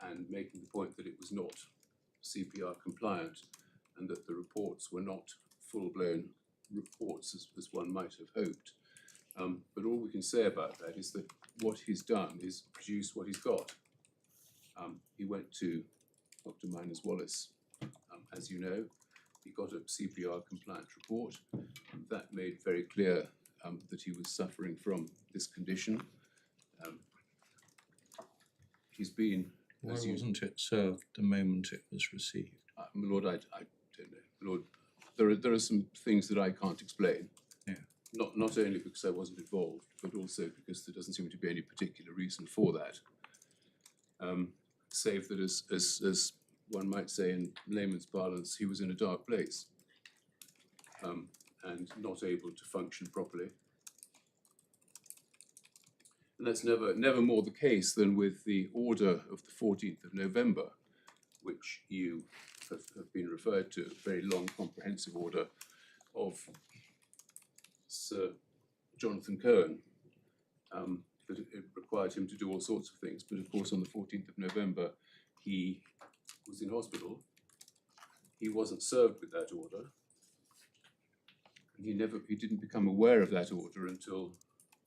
and making the point that it was not CPR compliant and that the reports were not full-blown reports as one might have hoped. But all we can say about that is that what he's done is produce what he's got. He went to Dr. Miners-Wallace, as you know. He got a CPR compliant report. That made very clear that he was suffering from this condition. He's been, Why as you, wasn't it served the moment it was received? my Lord, I don't know. Lord, there are some things that I can't explain. Yeah. Not only because I wasn't involved, but also because there doesn't seem to be any particular reason for that. Save that, as one might say in layman's parlance, he was in a dark place and not able to function properly. And that's never more the case than with the order of the 14th of November, which you have been referred to, a very long, comprehensive order of Sir Jonathan Cohen, that it required him to do all sorts of things. But of course, on the 14th of November, he was in hospital. He wasn't served with that order. And he didn't become aware of that order until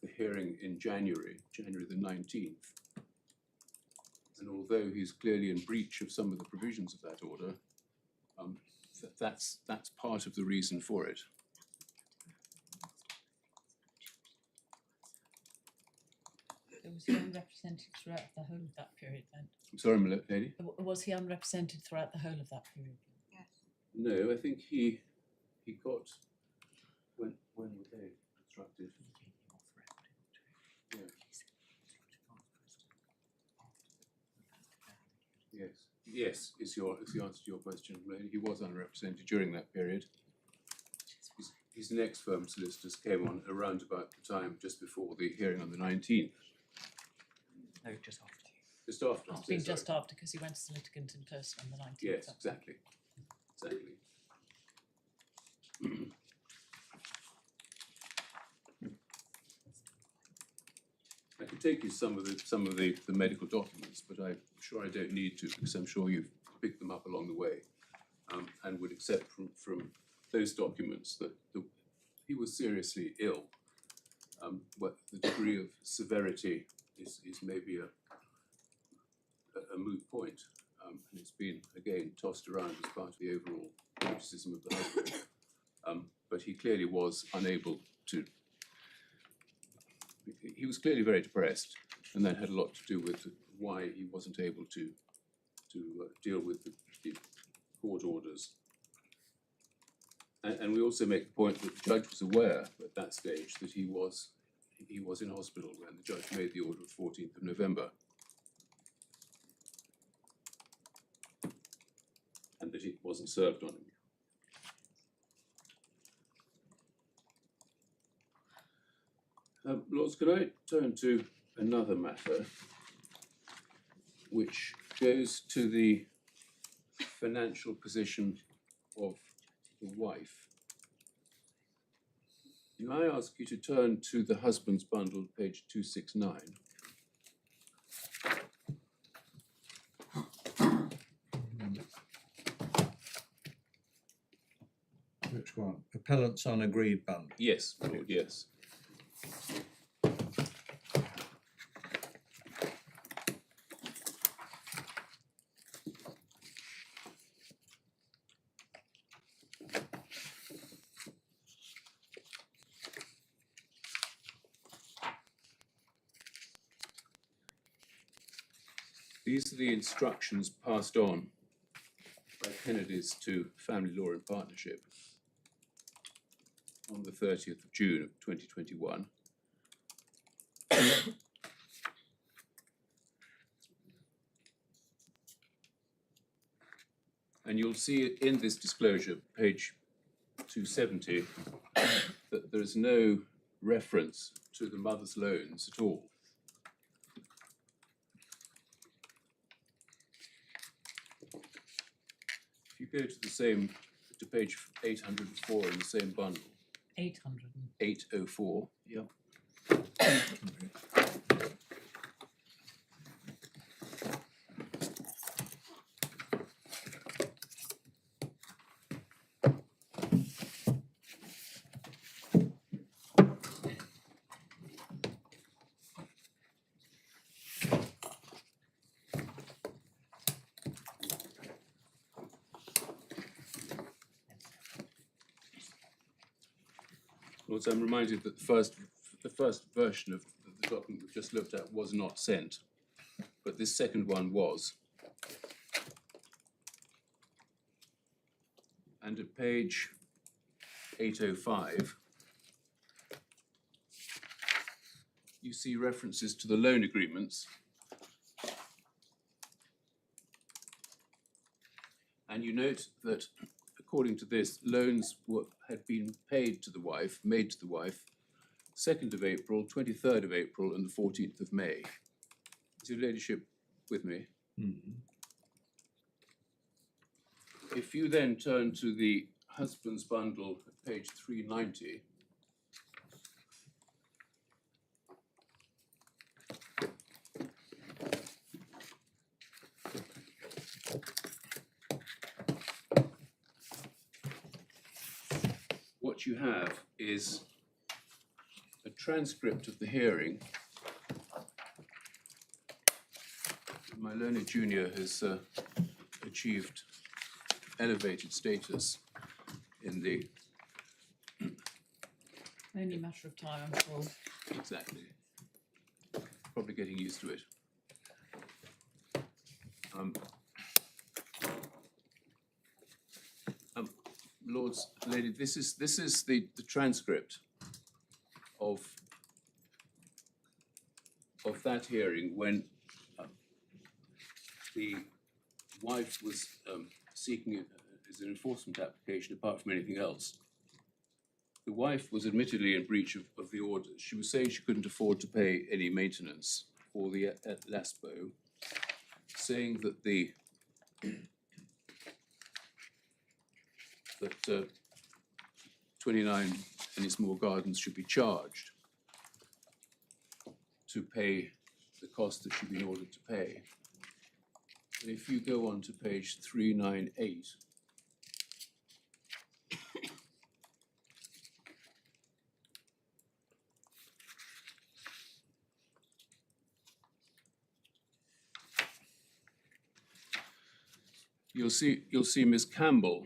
the hearing in January the 19th. And although he's clearly in breach of some of the provisions of that order, that's part of the reason for it. Was he unrepresented throughout the whole of that period then? I'm sorry, my lady? Was he unrepresented throughout the whole of that period? Yes. No, I think he got, when were they instructed? Yeah. Yes, is the answer to your question, lady. He was unrepresented during that period. His next firm solicitors came on around about the time just before the hearing on the 19th. No, just after. Just after. It's been just after, because he went as a litigant in person on the 19th. Yes, exactly. Exactly. I could take you some of the medical documents, but I'm sure I don't need to, because I'm sure you've picked them up along the way, and would accept from those documents that he was seriously ill. What the degree of severity is maybe a moot point, and it's been again tossed around as part of the overall criticism of the husband. But he clearly was unable to. He was clearly very depressed, and that had a lot to do with why he wasn't able to deal with the court orders. And we also make the point that the judge was aware at that stage that he was in hospital when the judge made the order of 14th of November. And that it wasn't served on him. Lords, can I turn to another matter, which goes to the financial position of the wife? Can I ask you to turn to the husband's bundle, page 269? Which one? Appellant's unagreed bundle. Yes, my lord, yes. These are the instructions passed on by Kennedy's to Family Law and Partnership on the 30th of June of 2021. And you'll see in this disclosure, page 270, that there is no reference to the mother's loans at all. If you go to page 804 in the same bundle, 800. 804, yeah. Lords, I'm reminded that the first version of the document we've just looked at was not sent, but this second one was. And at page 805, you see references to the loan agreements. And you note that, according to this, loans had been made to the wife, 2nd of April, 23rd of April, and the 14th of May. Is your ladyship with me? Mm-hmm. If you then turn to the husband's bundle at page 390, what you have is a transcript of the hearing. My learned junior has achieved elevated status in the... Only a matter of time, I'm sure. Exactly. Probably getting used to it. Lords, lady, this is the transcript of that hearing when the wife was seeking it as an enforcement application apart from anything else. The wife was admittedly in breach of the orders. She was saying she couldn't afford to pay any maintenance for the LASPO, saying that that 29 Ennismore Gardens should be charged to pay the cost that she'd been ordered to pay. And if you go on to page 398, you'll see Ms. Campbell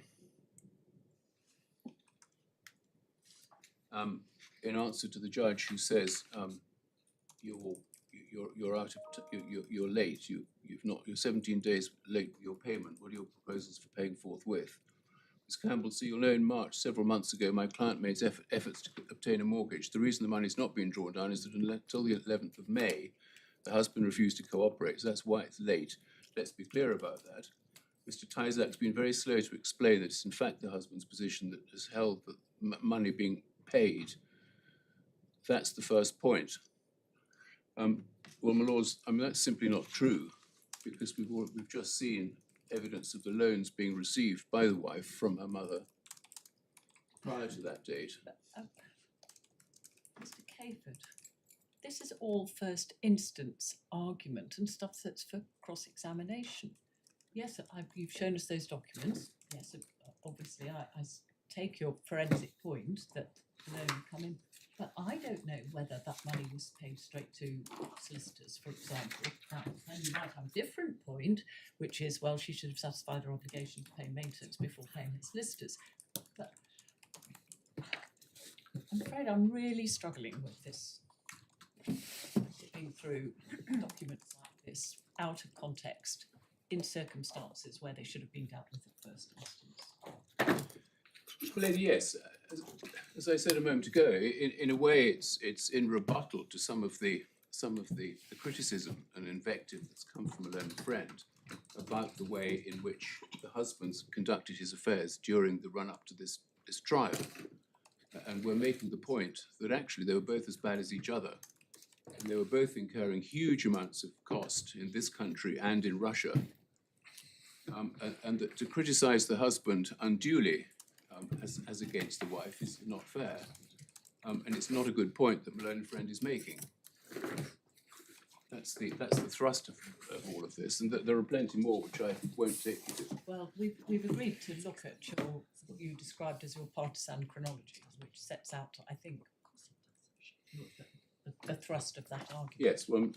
in answer to the judge who says you're out of you're late. You're 17 days late with your payment. What are your proposals for paying forthwith? Ms. Campbell, so you'll know in March, several months ago, my client made efforts to obtain a mortgage. The reason the money's not being drawn down is that until the 11th of May, the husband refused to cooperate. So that's why it's late. Let's be clear about that. Mr. Tyzak's been very slow to explain that it's in fact the husband's position that has held the money being paid. That's the first point. Well, my lords, I mean, that's simply not true, because we've just seen evidence of the loans being received by the wife from her mother prior to that date. Mr. Cayford, this is all first instance argument and stuff that's for cross-examination. Yes, you've shown us those documents. Yes, obviously, I take your forensic point that the loan come in. But I don't know whether that money was paid straight to solicitors, for example. Now, then you might have a different point, which is, well, she should have satisfied her obligation to pay maintenance before paying the solicitors. But I'm afraid I'm really struggling with this, dipping through documents like this out of context in circumstances where they should have been dealt with at first instance. Lady, yes. As I said a moment ago, in a way, it's in rebuttal to some of the criticism and invective that's come from a learned friend about the way in which the husband's conducted his affairs during the run-up to this trial. And we're making the point that actually they were both as bad as each other. And they were both incurring huge amounts of cost in this country and in Russia. And that to criticize the husband unduly as against the wife is not fair. And it's not a good point that my learned friend is making. That's the thrust of all of this, and there are plenty more which I won't take you to. Well, we've agreed to look at what you described as your partisan chronology, which sets out, I think, the thrust of that argument. Yes, well,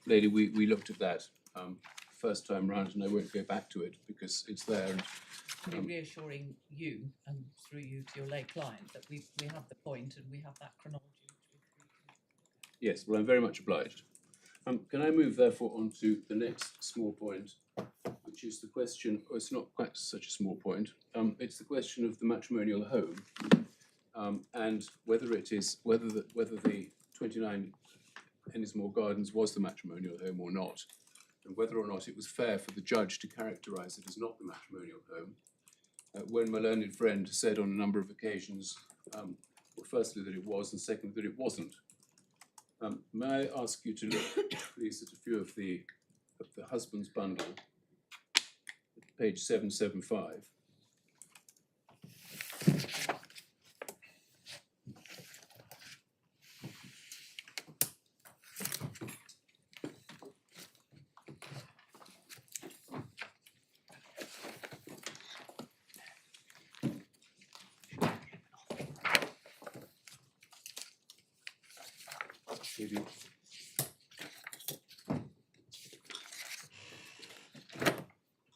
lady, we looked at that first time round, and I won't go back to it because it's there. And, Be reassuring you and through you to your lay client that we have the point and we have that chronology. yes, well, I'm very much obliged. Can I move therefore on to the next small point, which is the question, or it's not quite such a small point, it's the question of the matrimonial home, and whether the 29 Ennismore Gardens was the matrimonial home or not, and whether or not it was fair for the judge to characterise it as not the matrimonial home, when my learned friend said on a number of occasions, well, firstly that it was, and secondly that it wasn't. May I ask you to look, please, at a few of the husband's bundle, page 775. Maybe.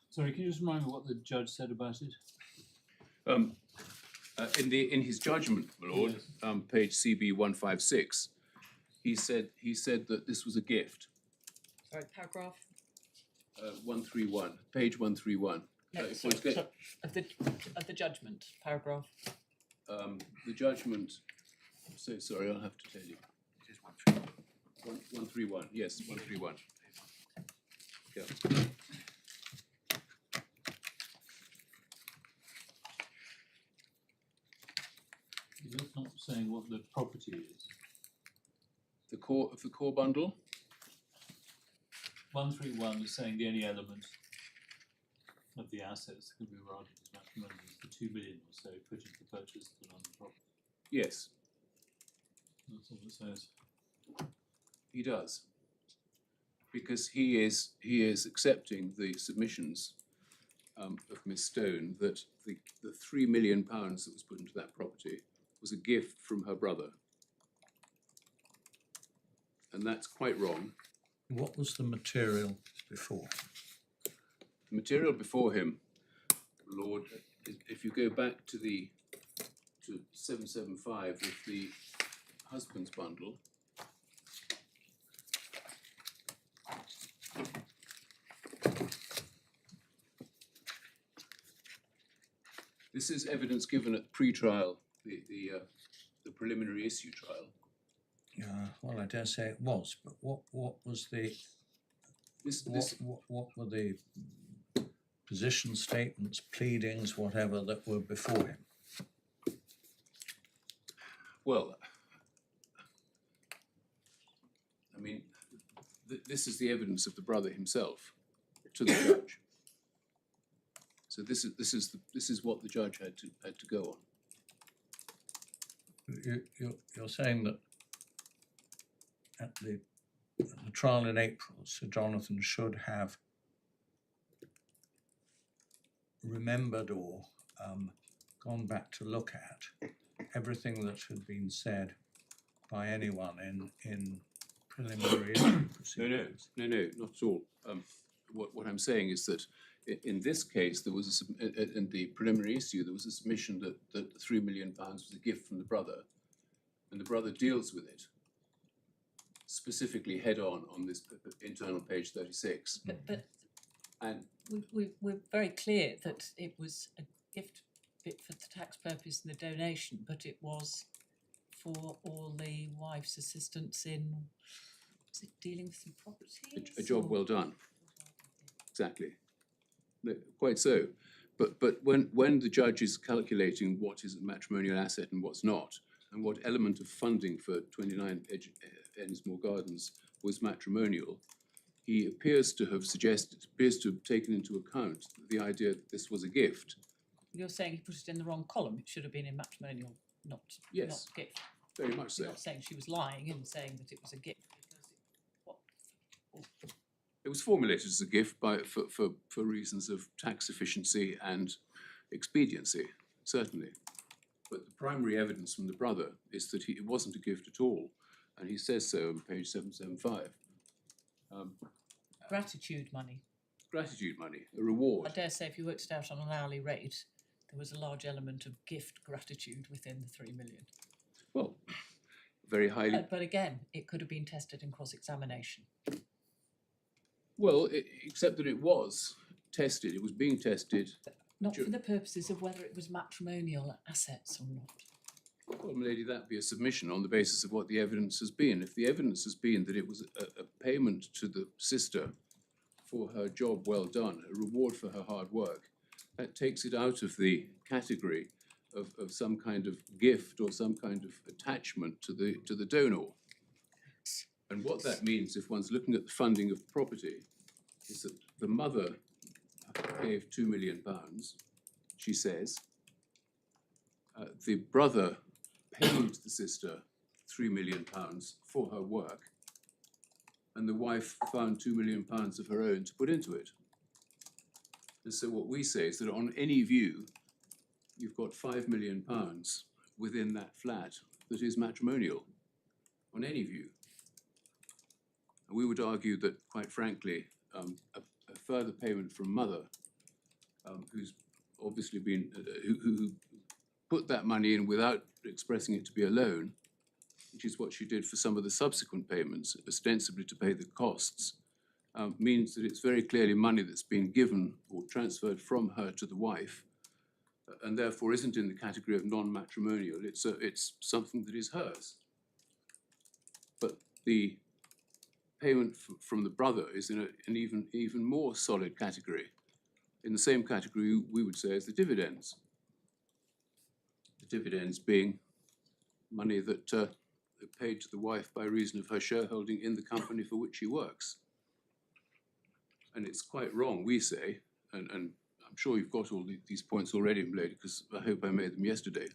Sorry, can you just remind me what the judge said about it? In his judgment, my lord, Yes. Page CB 156, he said that this was a gift. Sorry, paragraph 131, page 131. If sorry, one's get- so of the judgment, paragraph. the judgment. I'm so sorry, I'll have to tell you. It is 131. 131. Yes, 131. Yeah. That's not saying what the property is. The core of the core bundle. 131 is saying the only element of the assets that can be regarded as matrimonial is the 2 million or so put into the purchase of the London property. Yes, That's all it says. he does. Because he is accepting the submissions of Miss Stone that the £3 million that was put into that property was a gift from her brother. And that's quite wrong. What was the material before? The material before him, Lord, if you go back to 775 of the husband's bundle, this is evidence given at pre-trial, the preliminary issue trial. Well, I dare say it was, but what was the what were the position statements, pleadings, whatever that were before him? Well, I mean, this is the evidence of the brother himself to the judge. So this is what the judge had to go on. You're saying that at the trial in April, Sir Jonathan should have remembered or gone back to look at everything that had been said by anyone in preliminary proceedings. No, not at all. What I'm saying is that in this case, there was in the preliminary issue, there was a submission that £3 million was a gift from the brother, and the brother deals with it specifically head on this internal page 36. But And we're very clear that it was a gift bit for the tax purpose and the donation, but it was for all the wife's assistance in, was it dealing with some properties? a job or- well done, exactly. No, quite so. But when the judge is calculating what is a matrimonial asset and what's not, and what element of funding for 29 Ennismore Gardens was matrimonial, he appears to have taken into account the idea that this was a gift. You're saying he put it in the wrong column. It should have been in matrimonial, not Yes. not gift. Very much so. You're not saying she was lying and saying that it was a gift because It was formulated as a gift for reasons of tax efficiency and expediency, certainly. But the primary evidence from the brother is that it wasn't a gift at all, and he says so on page 775. gratitude money. Gratitude money, a reward. I dare say if you worked it out on an hourly rate, there was a large element of gift gratitude within the 3 million. Well, very highly. But again, it could have been tested in cross-examination. Well, except that it was tested. It was being tested. Not for the purposes of whether it was matrimonial assets or not. Well, milady, that be a submission on the basis of what the evidence has been. If the evidence has been that it was a payment to the sister for her job well done, a reward for her hard work, that takes it out of the category of some kind of gift or some kind of attachment to the donor. And what that means, if one's looking at the funding of property, is that the mother gave £2 million, she says. The brother paid the sister £3 million for her work, and the wife found £2 million of her own to put into it. And so what we say is that on any view, you've got £5 million within that flat that is matrimonial, on any view. And we would argue that, quite frankly, a further payment from mother, who's obviously been, who put that money in without expressing it to be a loan, which is what she did for some of the subsequent payments, ostensibly to pay the costs, means that it's very clearly money that's been given or transferred from her to the wife, and therefore isn't in the category of non-matrimonial. It's something that is hers. But the payment from the brother is in an even more solid category. In the same category, we would say, as the dividends. The dividends being money that are paid to the wife by reason of her shareholding in the company for which she works. And it's quite wrong, we say, and I'm sure you've got all these points already, milady, because I hope I made them yesterday,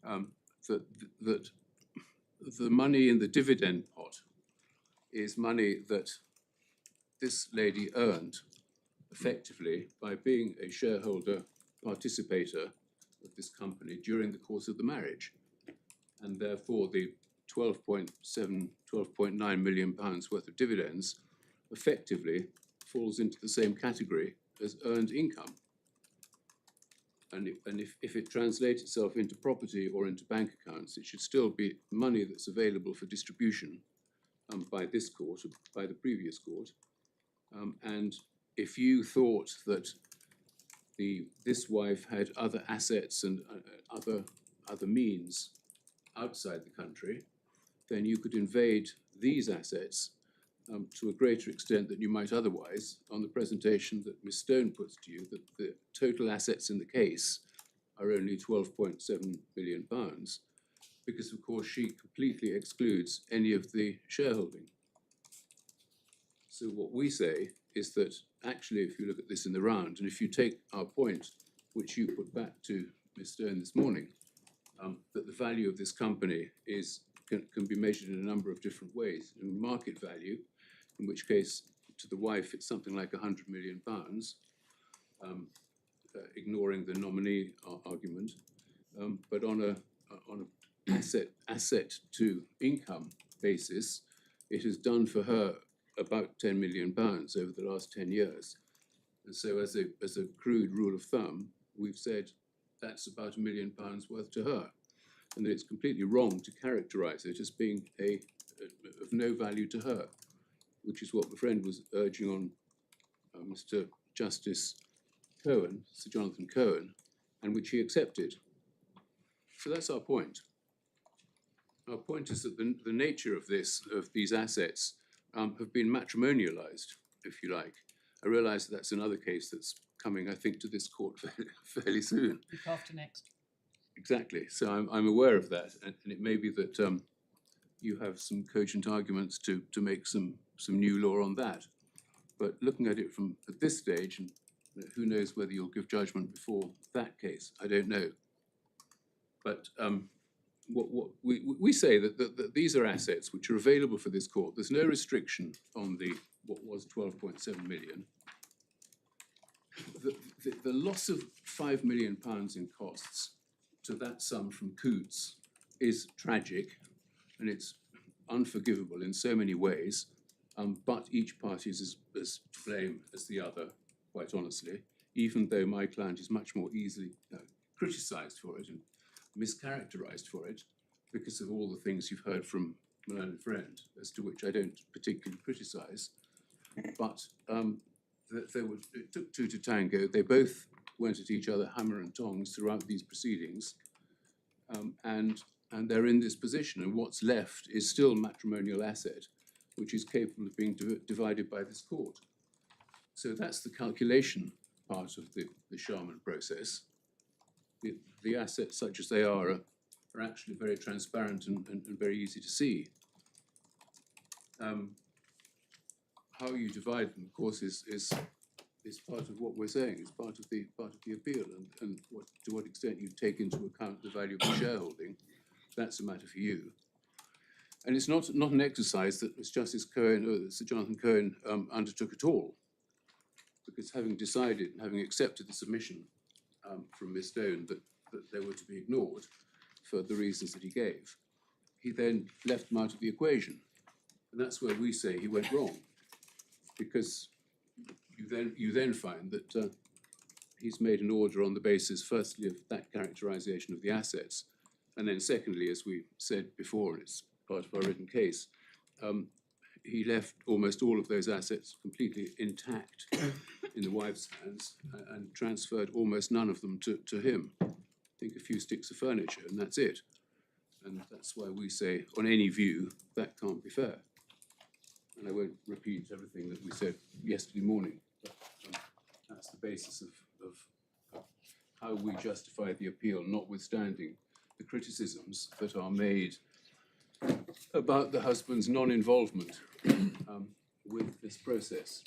that the money in the dividend pot is money that this lady earned effectively by being a shareholder participator of this company during the course of the marriage. And therefore the 12.9 million pounds worth of dividends effectively falls into the same category as earned income. And if it translates itself into property or into bank accounts, it should still be money that's available for distribution by this court, by the previous court. And if you thought that this wife had other assets and other means outside the country, then you could invade these assets to a greater extent than you might otherwise on the presentation that Miss Stone puts to you, that the total assets in the case are only £12.7 million, because of course she completely excludes any of the shareholding. So what we say is that actually, if you look at this in the round, and if you take our point, which you put back to Miss Stone this morning, that the value of this company can be measured in a number of different ways. In market value, in which case to the wife it's something like £100 million, ignoring the nominee argument, but on a asset to income basis, it has done for her about £10 million over the last 10 years. And so as a crude rule of thumb, we've said that's about £1 million worth to her. And that it's completely wrong to characterise it as being of no value to her, which is what the friend was urging on Mr. Justice Cohen, Sir Jonathan Cohen, and which he accepted. So that's our point. Our point is that the nature of these assets have been matrimonialised, if you like. I realise that's another case that's coming, I think, to this court fairly soon. Week after next. Exactly. So I'm aware of that, and it may be that you have some cogent arguments to make some new law on that. But looking at it from at this stage, and who knows whether you'll give judgment before that case, I don't know. But what we say that these are assets which are available for this court. There's no restriction on what was 12.7 million. The loss of £5 million in costs to that sum from Coots is tragic, and it's unforgivable in so many ways. But each party is as to blame as the other, quite honestly, even though my client is much more easily criticised for it and mischaracterised for it because of all the things you've heard from my learned friend, as to which I don't particularly criticise. But it took two to tango. They both went at each other hammer and tongs throughout these proceedings, and they're in this position. And what's left is still matrimonial asset, which is capable of being divided by this court. So that's the calculation part of the Sharman process. The assets, such as they are actually very transparent and very easy to see. How you divide them, of course, is part of what we're saying. It's part of the appeal, and to what extent you take into account the value of the shareholding. That's a matter for you. And it's not an exercise that Justice Cohen or Sir Jonathan Cohen undertook at all, because having decided and having accepted the submission from Miss Stone that they were to be ignored for the reasons that he gave, he then left them out of the equation. And that's where we say he went wrong, because you then find that he's made an order on the basis, firstly, of that characterization of the assets, and then secondly, as we said before, and it's part of our written case, he left almost all of those assets completely intact in the wife's hands and transferred almost none of them to him. I think a few sticks of furniture, and that's it. And that's why we say, on any view, that can't be fair. And I won't repeat everything that we said yesterday morning, but that's the basis of how we justify the appeal, notwithstanding the criticisms that are made about the husband's non-involvement with this process.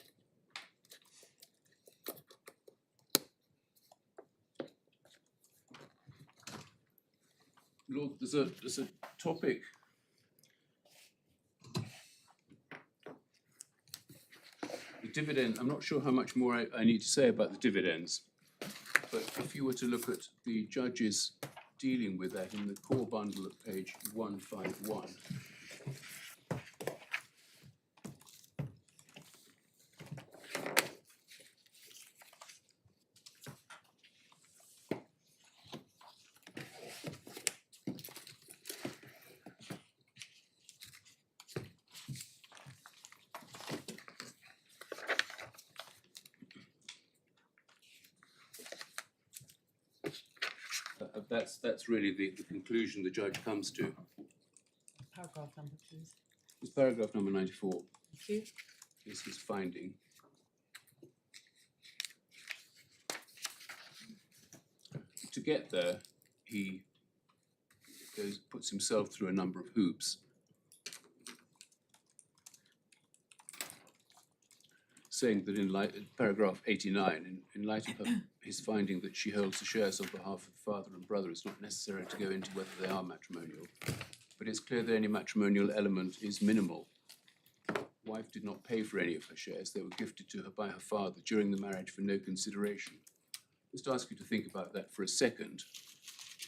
Lord, there's a topic the dividend. I'm not sure how much more I need to say about the dividends, but if you were to look at the judges dealing with that in the core bundle at page 151. That's really the conclusion the judge comes to. Paragraph number, please. It's paragraph number 94. Thank you. Is his finding. To get there, he puts himself through a number of hoops. Saying that in paragraph 89, in light of his finding that she holds the shares on behalf of the father and brother, it's not necessary to go into whether they are matrimonial, but it's clear that any matrimonial element is minimal. Wife did not pay for any of her shares. They were gifted to her by her father during the marriage for no consideration. Just ask you to think about that for a second.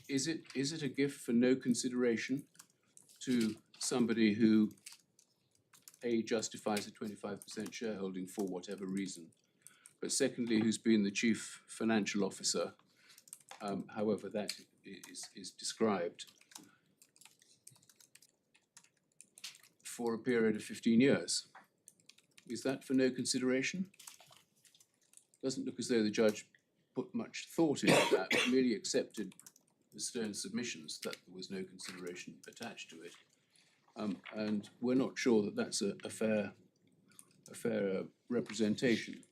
Is it a gift for no consideration to somebody who A, justifies a 25% shareholding for whatever reason, but secondly, who's been the chief financial officer, however that is described, for a period of 15 years? Is that for no consideration? Doesn't look as though the judge put much thought into that, but merely accepted the stern submissions that there was no consideration attached to it. And we're not sure that that's a fair representation.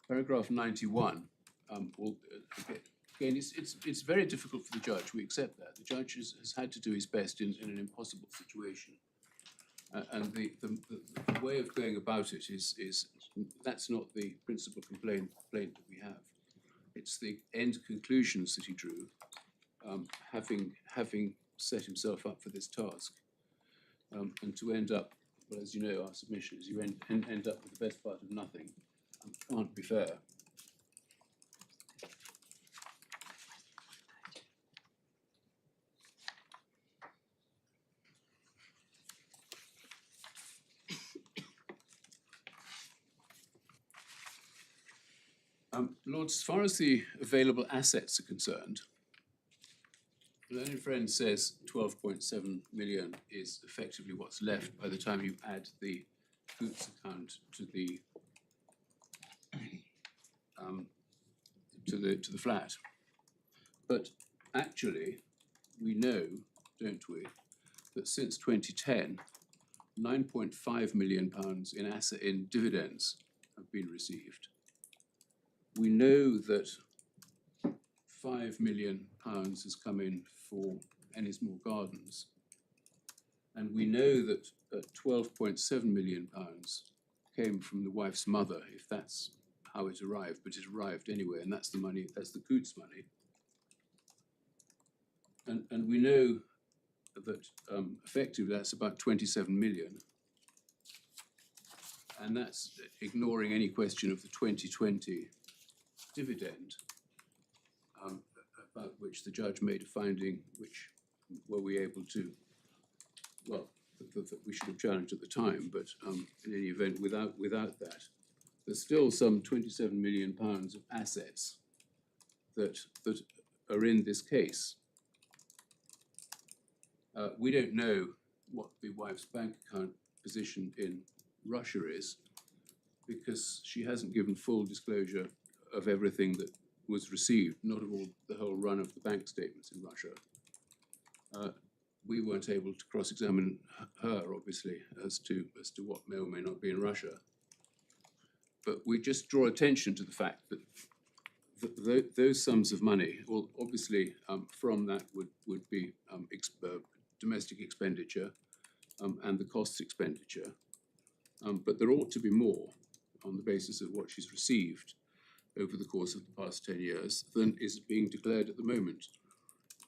paragraph 91, again, it's very difficult for the judge, we accept that. The judge has had to do his best in an impossible situation. And the way of going about it is that's not the principal complaint that we have. It's the end conclusions that he drew, having set himself up for this task, and to end up, well, as you know, our submission is you end up with the best part of nothing. Can't be fair. Lords, as far as the available assets are concerned, the learned friend says 12.7 million is effectively what's left by the time you add the Coots account to the to the flat. But actually, we know, don't we, that since 2010, £9.5 million in dividends have been received. We know that £5 million has come in for Ennismore Gardens, and we know that £12.7 million came from the wife's mother, if that's how it arrived, but it arrived anyway, and that's the money, that's the Coots money. And we know that effectively that's about 27 million, and that's ignoring any question of the 2020 dividend, about which the judge made a finding, which were we able to, well, that we should have challenged at the time, but in any event, without that, there's still some 27 million pounds of assets that are in this case. We don't know what the wife's bank account position in Russia is, because she hasn't given full disclosure of everything that was received, not of all the whole run of the bank statements in Russia. We weren't able to cross-examine her, obviously, as to what may or may not be in Russia. But we just draw attention to the fact that those sums of money, well, obviously, from that would be domestic expenditure and the costs expenditure. But there ought to be more on the basis of what she's received over the course of the past 10 years than is being declared at the moment.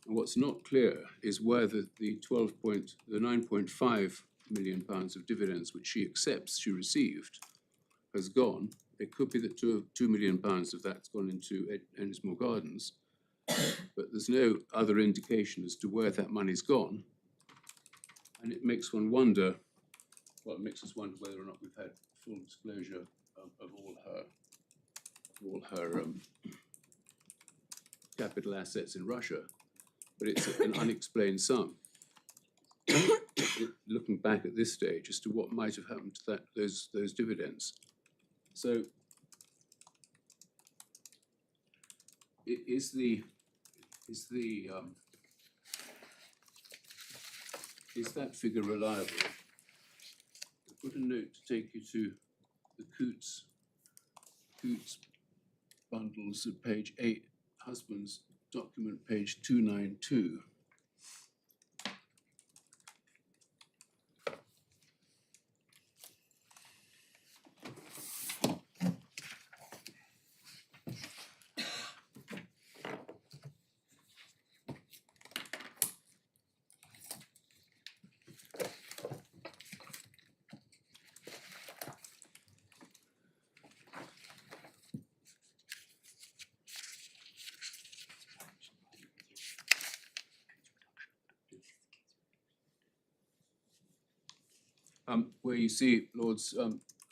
And what's not clear is whether the 9.5 million pounds of dividends which she accepts she received has gone. It could be that £2 million of that's gone into Ennismore Gardens, but there's no other indication as to where that money's gone. And it makes one wonder, well, it makes us wonder whether or not we've had full disclosure of all her capital assets in Russia, but it's an unexplained sum. Looking back at this stage as to what might have happened to those dividends. So, is that figure reliable? I put a note to take you to the Coots bundles at page 8, husband's document, page 292. Where you see, Lord's,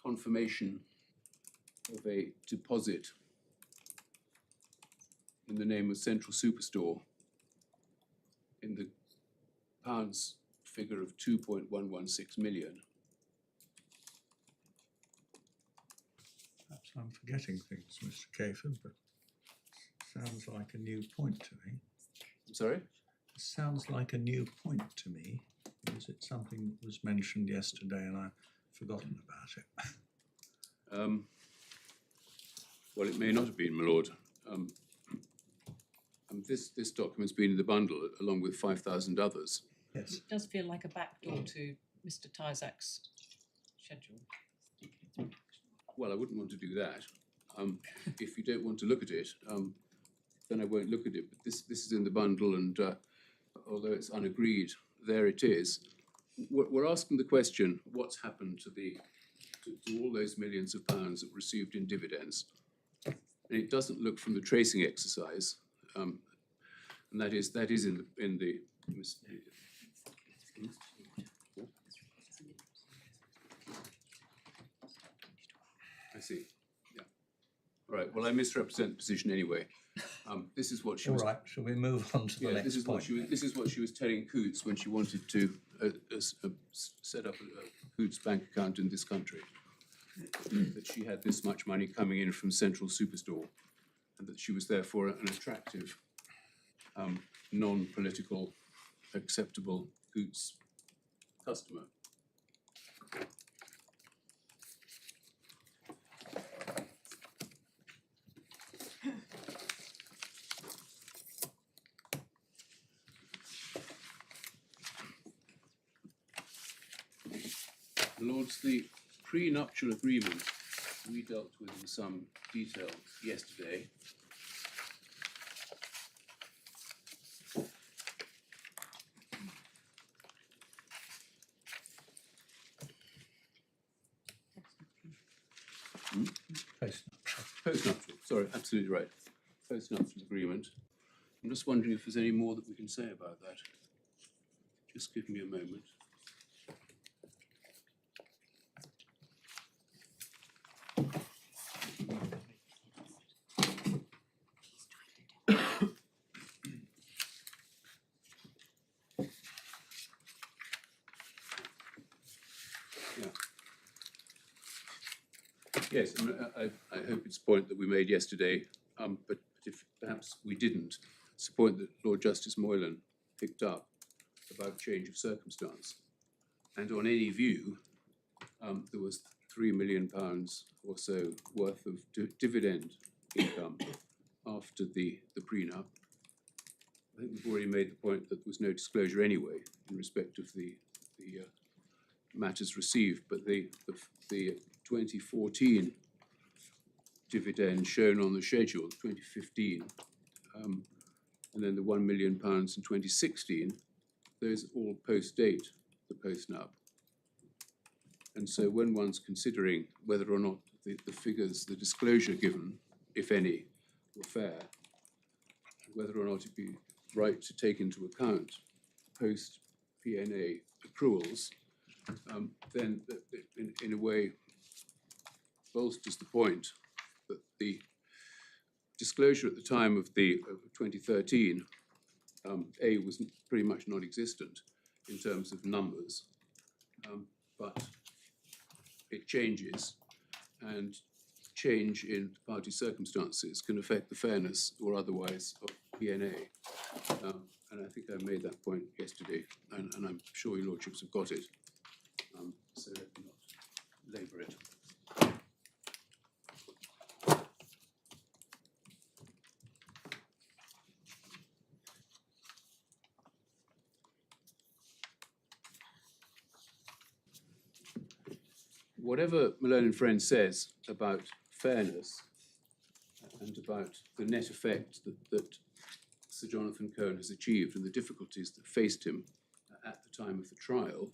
confirmation of a deposit in the name of Central Superstore in the pounds figure of 2.116 million. Perhaps I'm forgetting things, Mr. Cayford, but sounds like a new point to me. I'm sorry? Sounds like a new point to me. Is it something that was mentioned yesterday and I've forgotten about it? Well, it may not have been, my lord. This document's been in the bundle along with 5,000 others. Yes. It does feel like a backdoor to Mr. Tyzak's schedule. Well, I wouldn't want to do that. If you don't want to look at it, then I won't look at it. But this is in the bundle, and although it's unagreed, there it is. We're asking the question: what's happened to to all those millions of pounds that were received in dividends? And it doesn't look from the tracing exercise, and that is in the. I see. Yeah. All right. Well, I misrepresent the position anyway. This is what she All was. right, shall we move on to the Yeah, next this is point? this is what she was telling Coots when she wanted to set up a Coots bank account in this country. That she had this much money coming in from Central Superstore, and that she was therefore an attractive, non-political, acceptable Coots customer. Lords, the prenuptial agreement we dealt with in some detail yesterday. Postnuptial, sorry, absolutely right. Postnuptial agreement. I'm just wondering if there's any more that we can say about that. Just give me a moment. Yes, I hope it's a point that we made yesterday, but if perhaps we didn't, it's a point that Lord Justice Moylan picked up about change of circumstance. And on any view, there was £3 million or so worth of dividend income after the prenup. I think we've already made the point that there was no disclosure anyway in respect of the matters received, but the 2014 dividend shown on the schedule, 2015, and then the £1 million in 2016, those all post-date the post-nup. And so when one's considering whether or not the figures, the disclosure given, if any, were fair, whether or not it'd be right to take into account post-PNA accruals, then in a way bolsters the point that the disclosure at the time of 2013, A, was pretty much non-existent in terms of numbers, but it changes, and change in party circumstances can affect the fairness or otherwise of PNA. And I think I made that point yesterday, and I'm sure your lordships have got it. So let me not labour it. Whatever Malone and Friend says about fairness and about the net effect that Sir Jonathan Cohen has achieved and the difficulties that faced him at the time of the trial,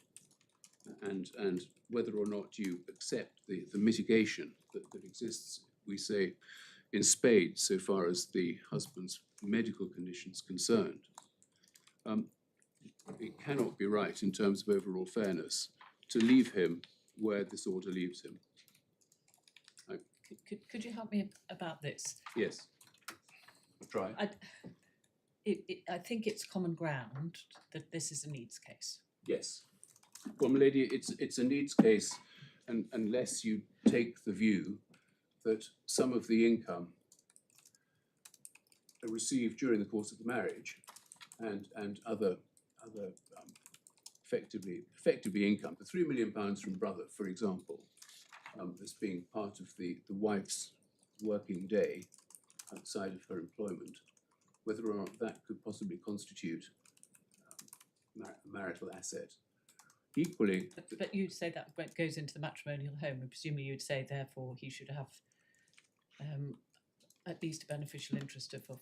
and whether or not you accept the mitigation that exists, we say, in spades so far as the husband's medical condition is concerned, it cannot be right in terms of overall fairness to leave him where this order leaves him. Could you help me about this? Yes, I'll try. I think it's common ground that this is a needs case. Yes. Well, my lady, it's a needs case, and unless you take the view that some of the income received during the course of the marriage and other effectively income, the £3 million from brother, for example, as being part of the wife's working day outside of her employment, whether or not that could possibly constitute a marital asset. Equally, But you'd say that goes into the matrimonial home, and presumably you'd say therefore he should have at least a beneficial interest of 50%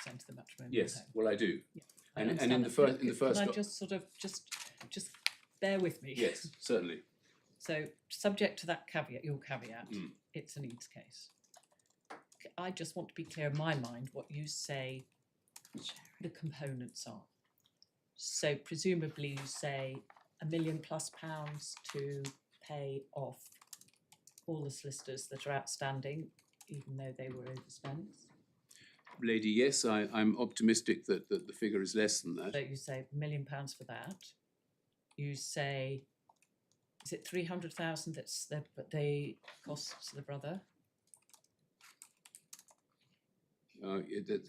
of the matrimonial yes, home. well, I do. I And in understand the that. first, Can I just sort of just bear with me? yes, certainly. So subject to that caveat, your caveat, Mm. it's a needs case. I just want to be clear in my mind what you say the components are. So presumably you say £1 million plus to pay off all the solicitors that are outstanding, even though they were overspent. Lady, yes, I'm optimistic that the figure is less than that. So you say £1 million for that. You say, is it 300,000 that's the costs to the brother?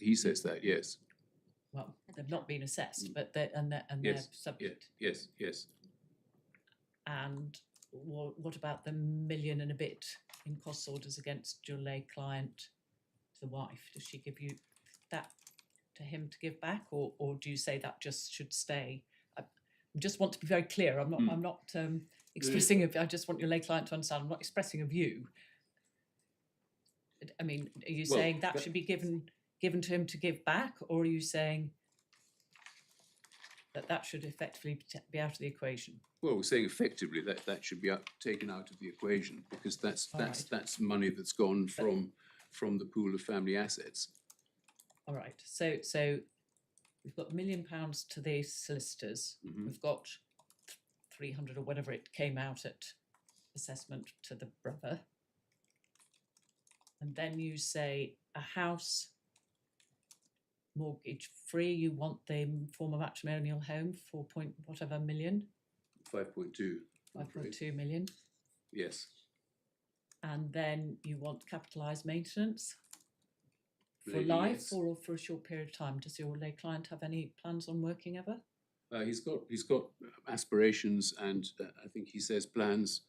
He says that, yes. Well, they've not been assessed, but they're Yes, subject. Yes. And what about the million and a bit in cost orders against your lay client, the wife? Does she give you that to him to give back, or do you say that just should stay? I just want to be very clear. I'm not expressing. I just want your lay client to understand. I'm not expressing a view. I mean, are you saying that should be given to him to give back, or are you saying that should effectively be out of the equation? Well, we're saying effectively that should be taken out of the equation, because that's money that's gone from the pool of family assets. All right. So we've got £1 million to the solicitors. Mhm. We've got 300 or whatever it came out at assessment to the brother. And then you say a house mortgage free. You want the former matrimonial home 4 million. 5.2. 5.2 million. Yes. And then you want capitalised maintenance for Lady, life, yes. or for a short period of time. Does your lay client have any plans on working ever? He's got aspirations, and I think he says plans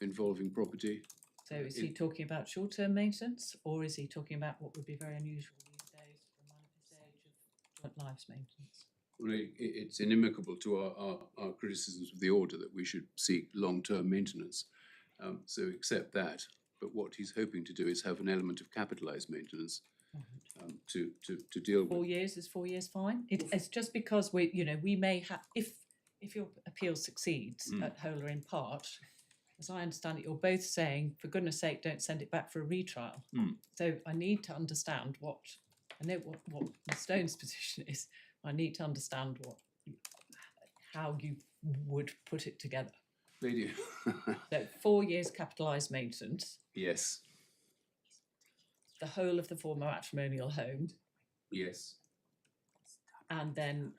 involving property. So is he talking about short-term maintenance, or is he talking about what would be very unusual these days for a man of his age of joint lives maintenance? Well, it's inimical to our criticisms of the order that we should seek long-term maintenance. So accept that. But what he's hoping to do is have an element of capitalised maintenance to deal with. 4 years is 4 years fine. It's just because we may have, if your appeal succeeds at whole or in part, as I understand it, you're both saying, for goodness sake, don't send it back for a retrial. So I need to understand what Stone's position is. I need to understand how you would put it together. Lady. So 4 years capitalised maintenance, Yes. the whole of the former matrimonial home, Yes. and then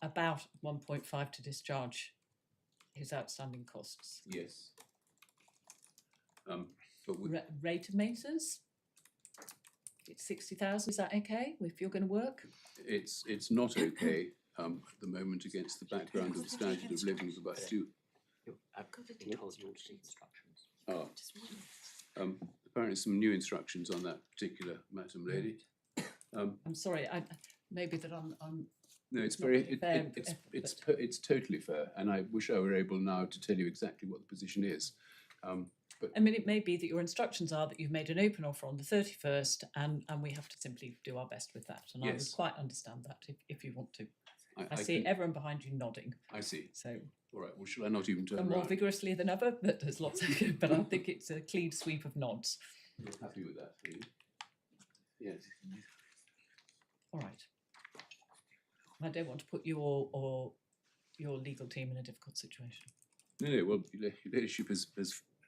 about 1.5 to discharge his outstanding costs. Yes. But we, Rate of maintenance? It's 60,000. Is that okay if you're going to work? it's not okay at the moment, against the background of the standard of living of about two. I've been told you the instructions. Apparently some new instructions on that particular matter, lady. I'm sorry. Maybe that I'm. No, it's Not very really fair, it's totally fair, and I wish I were able now to tell you exactly what the position is. But I mean, it may be that your instructions are that you've made an open offer on the 31st, and we have to simply do our best with that. And I would Yes. quite understand that if you want to. I I see can- everyone behind you nodding. I see. So All right. Well, shall I not even turn some more around? vigorously than ever, but there's lots of. But I think it's a clean sweep of nods. You're happy with that, are you? Yes. All right. I don't want to put you or your legal team in a difficult situation. No. Well, your ladyship has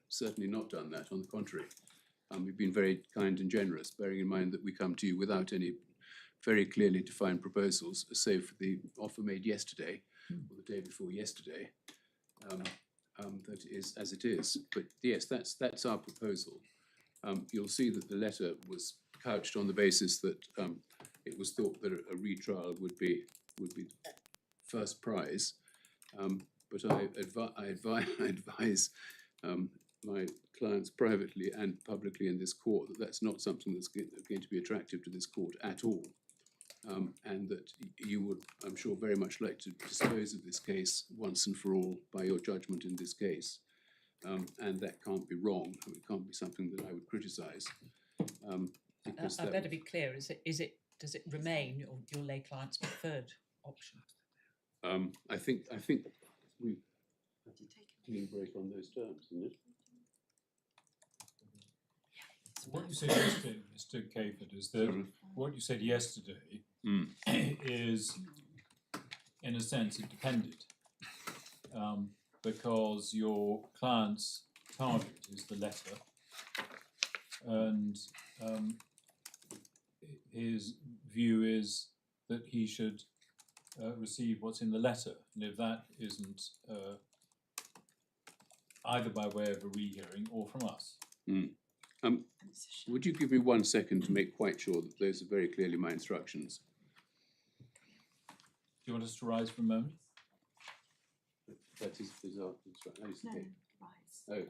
certainly not done that. On the contrary, we've been very kind and generous, bearing in mind that we come to you without any very clearly defined proposals, save for the offer made yesterday or the day before yesterday. That is as it is. But yes, that's our proposal. You'll see that the letter was couched on the basis that it was thought that a retrial would be first prize. But I advise my clients privately and publicly in this court that that's not something that's going to be attractive to this court at all. And that you would, I'm sure, very much like to dispose of this case once and for all by your judgment in this case. And that can't be wrong. It can't be something that I would criticise. Because I better be clear. Does it remain your lay client's preferred option? I think we've clean break on those terms, isn't it? What you said yesterday, Mr. Cayford, is that what you said yesterday is, in a sense, it depended, because your client's target is the letter, and his view is that he should receive what's in the letter, and if that isn't either by way of a rehearing or from us. Would you give me 1 second to make quite sure that those are very clearly my instructions? Do you want us to rise for a moment? That is our instruction. No, rise. Oh.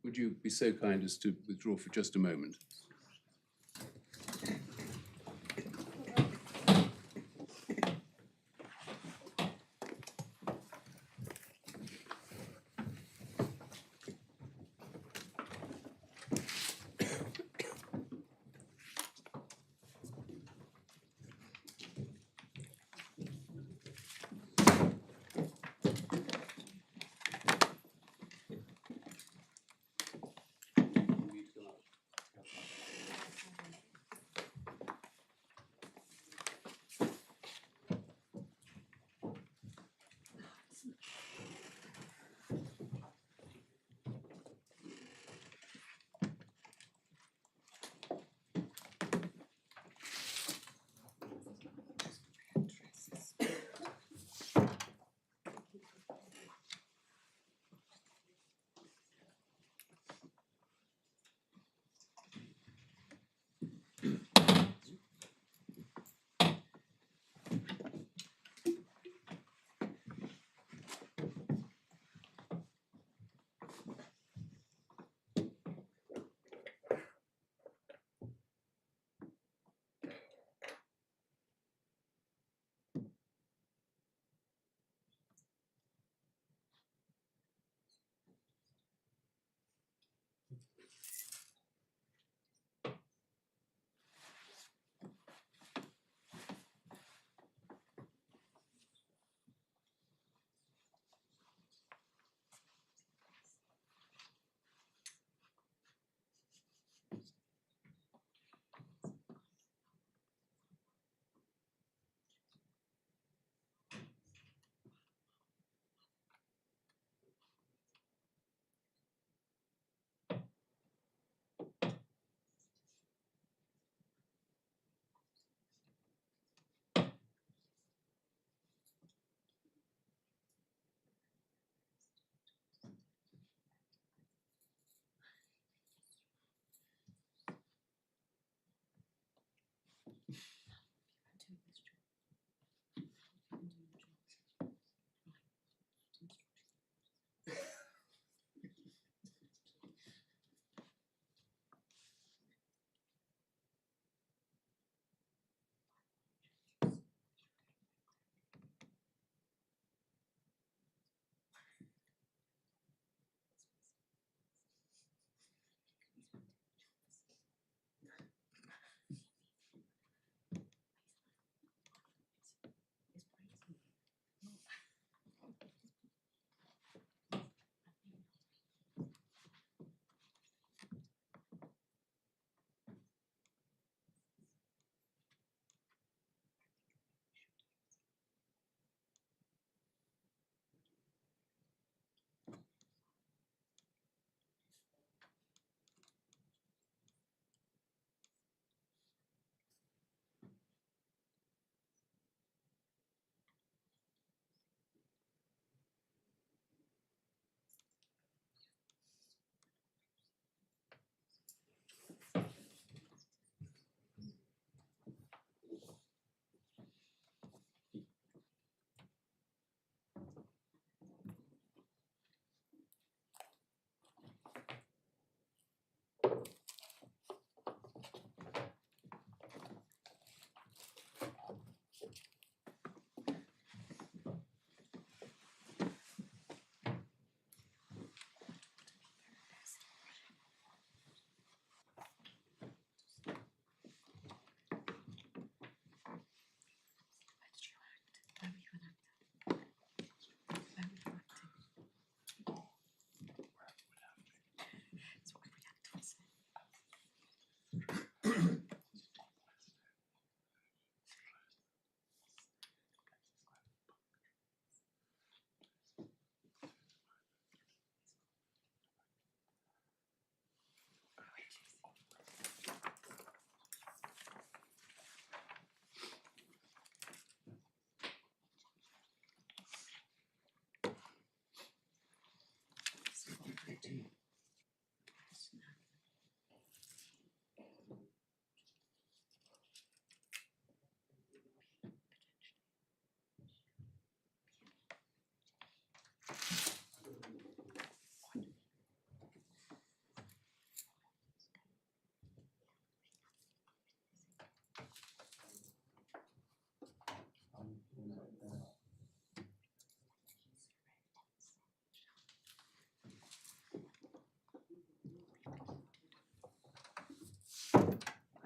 Would you be so kind as to withdraw for just a moment?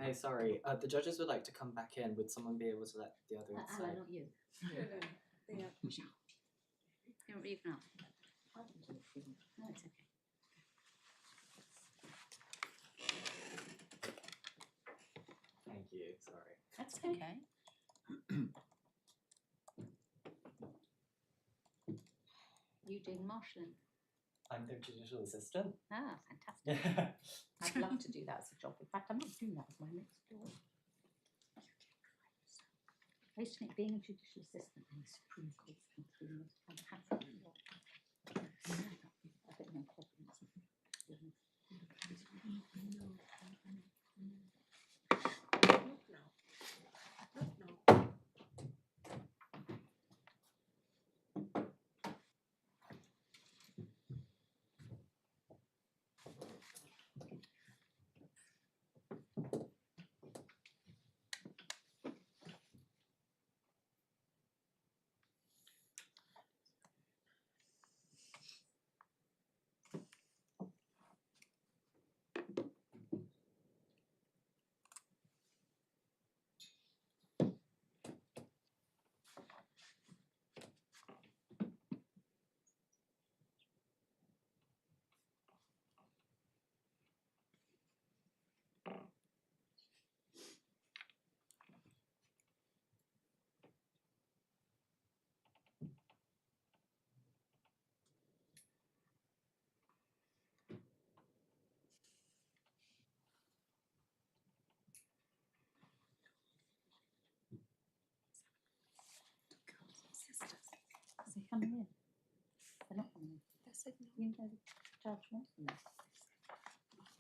Hi, sorry. The judges would like to come back in. Would someone be able to let the other Alan, side? not you. Yeah. You're even up. No, it's okay. Thank you. Sorry. That's okay. You doing marshalling? I'm their judicial assistant. Ah, fantastic. Yeah. I'd love to do that as a job. In fact, I'm not doing that as my next door. I used to think being a judicial assistant in the Supreme Court was the most fantastic job. I don't know problems. Are they coming in? They're not coming in. You know the judge wants them.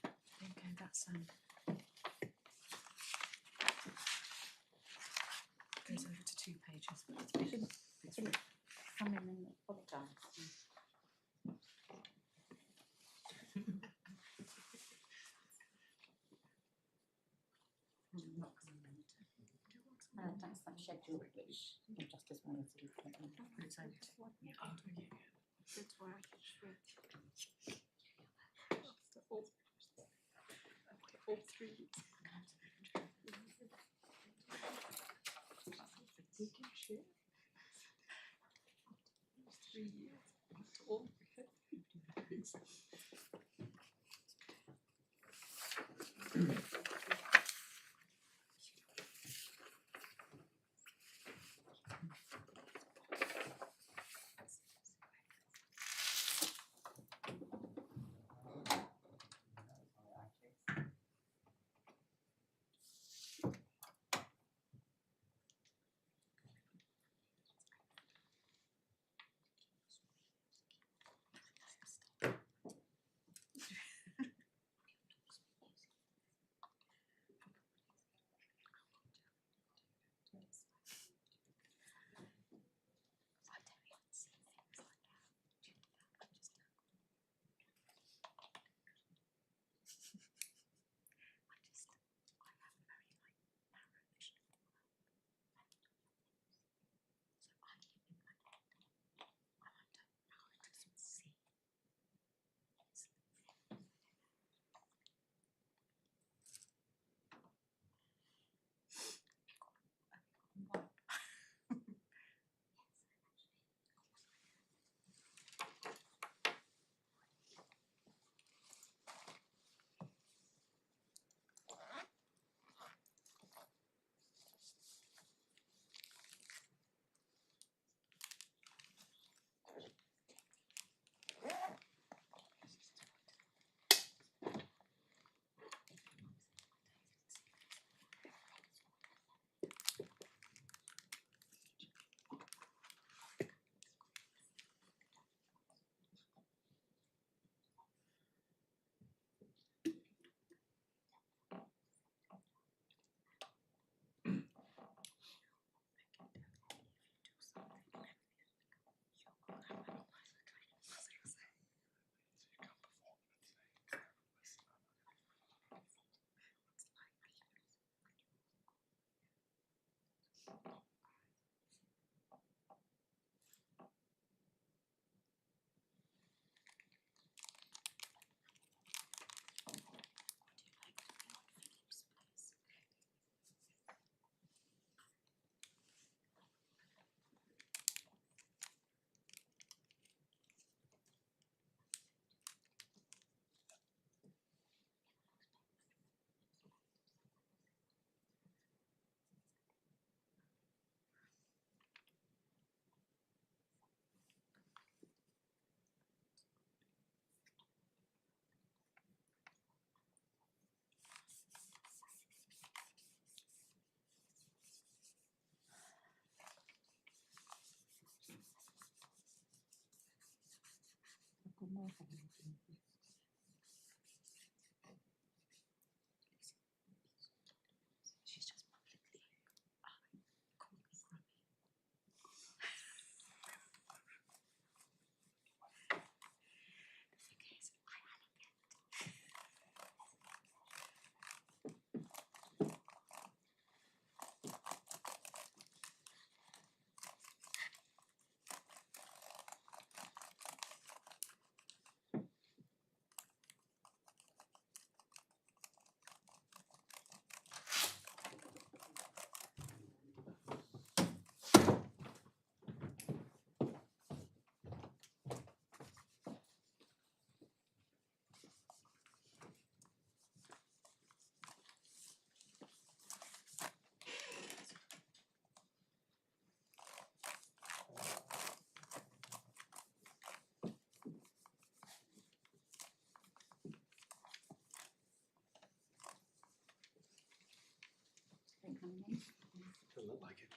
Okay, that's goes over to 2 pages. They shouldn't come in and apologise. That's that schedule which the Justice wanted to do. It's over to That's why I could shrink. All 3 weeks. We can share. 3 years. After all, She's just publicly calling me grumpy. The thing is, I haven't yet. Doesn't look like it.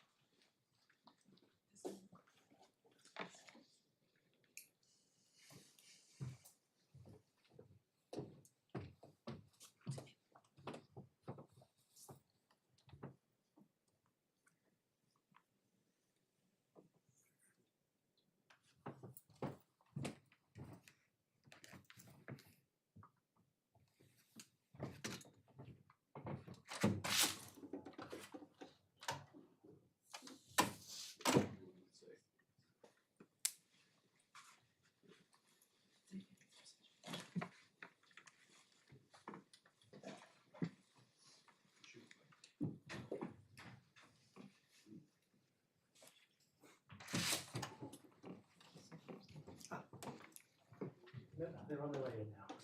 They're on their way in now.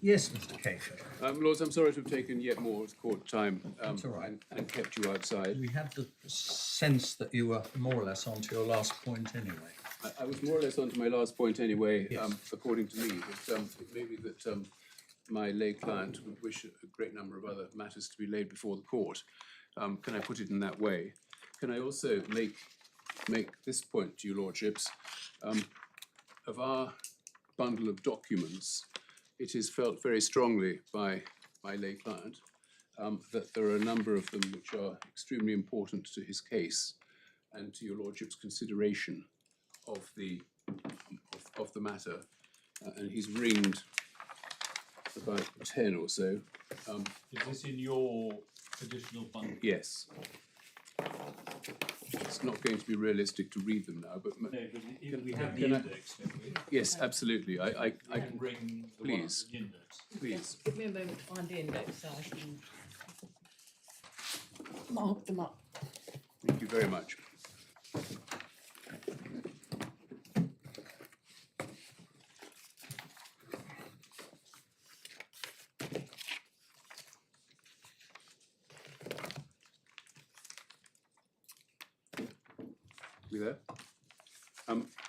Yes, Mr. Cayford. Lords, I'm sorry to have taken yet more court time That's all right. and kept you outside. We had the sense that you were more or less on to your last point anyway. I was more or less on to my last point anyway, Yes. according to me, but it may be that my lay client would wish a great number of other matters to be laid before the court. Can I put it in that way? Can I also make this point to you lordships? Of our bundle of documents, it is felt very strongly by my lay client that there are a number of them which are extremely important to his case and to your lordship's consideration of the matter, and he's ringed about 10 or so. Is this in your additional bundle? Yes. It's not going to be realistic to read them now, but No, but if we can- have the can I- index, don't we? yes, absolutely. I I can, can bring the Please. one, the index. please. Give me a moment to find the index so I can mark them up. Thank you very much. We there?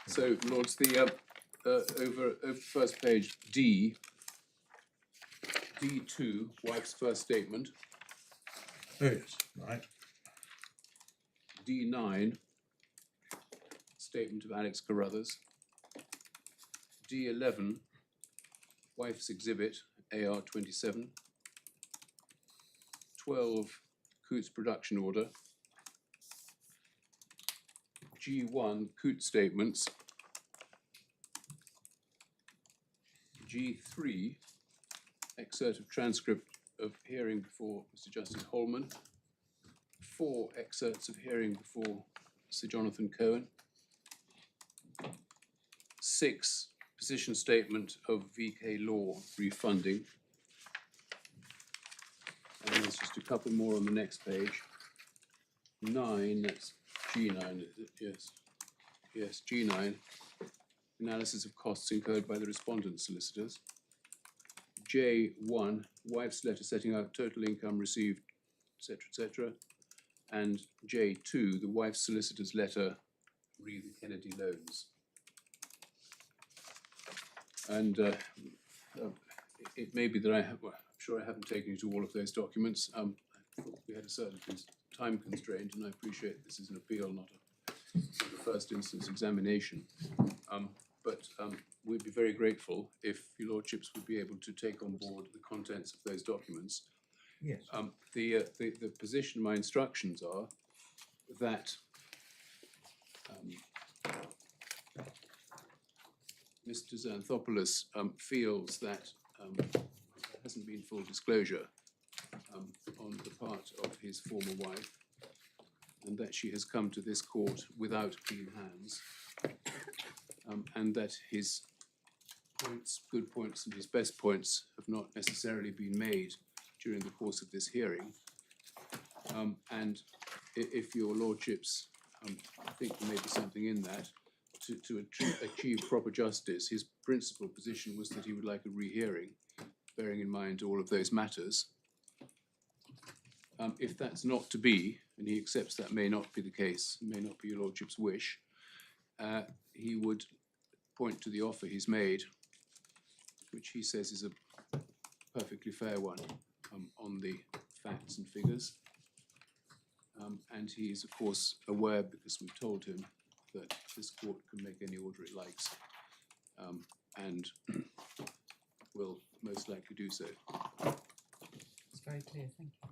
So, Lords, the over first page D2, wife's first statement. Oh, yes, right. D9, statement of Alex Carruthers. D11, wife's exhibit, AR 27. 12, Coots production order. G1, Coots statements. G3, excerpt of transcript of hearing before Mr. Justice Holman, 4 excerpts of hearing before Sir Jonathan Cohen, 6 position statement of VK Law refunding, and there's just a couple more on the next page. 9, that's G9, is it? Yes. Yes, G9, analysis of costs incurred by the respondent solicitors. J1, wife's letter setting out total income received, etc., etc. And J2, the wife's solicitor's letter re the Kennedy loans. And it may be that I'm sure I haven't taken you to all of those documents. I thought we had a certain time constraint, and I appreciate this is an appeal, not a first instance examination. But we'd be very grateful if your lordships would be able to take on board the contents of those documents. Yes. The position, my instructions are that Mr. Xanthopoulos feels that there hasn't been full disclosure on the part of his former wife, and that she has come to this court without clean hands, and that his points, good points and his best points have not necessarily been made during the course of this hearing. And if your lordships think there may be something in that, to achieve proper justice, his principal position was that he would like a rehearing, bearing in mind all of those matters. If that's not to be, and he accepts that may not be the case, may not be your lordship's wish, he would point to the offer he's made, which he says is a perfectly fair one on the facts and figures. And he is, of course, aware, because we've told him, that this court can make any order it likes, and will most likely do so. It's very clear, thank you.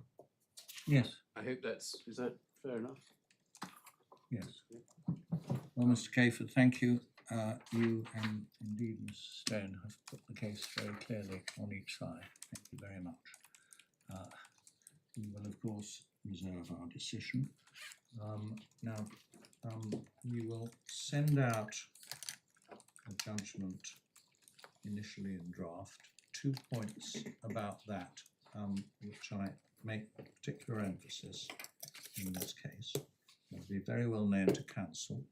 Yes. I hope is that fair enough? Yes. Well, Mr. Cayford, thank you. You and indeed Ms. Stone have put the case very clearly on each side. Thank you very much. We will, of course, reserve our decision. Now, we will send out a judgment initially in draft. 2 points about that, which I make particular emphasis in this case. It will be very well known to counsel.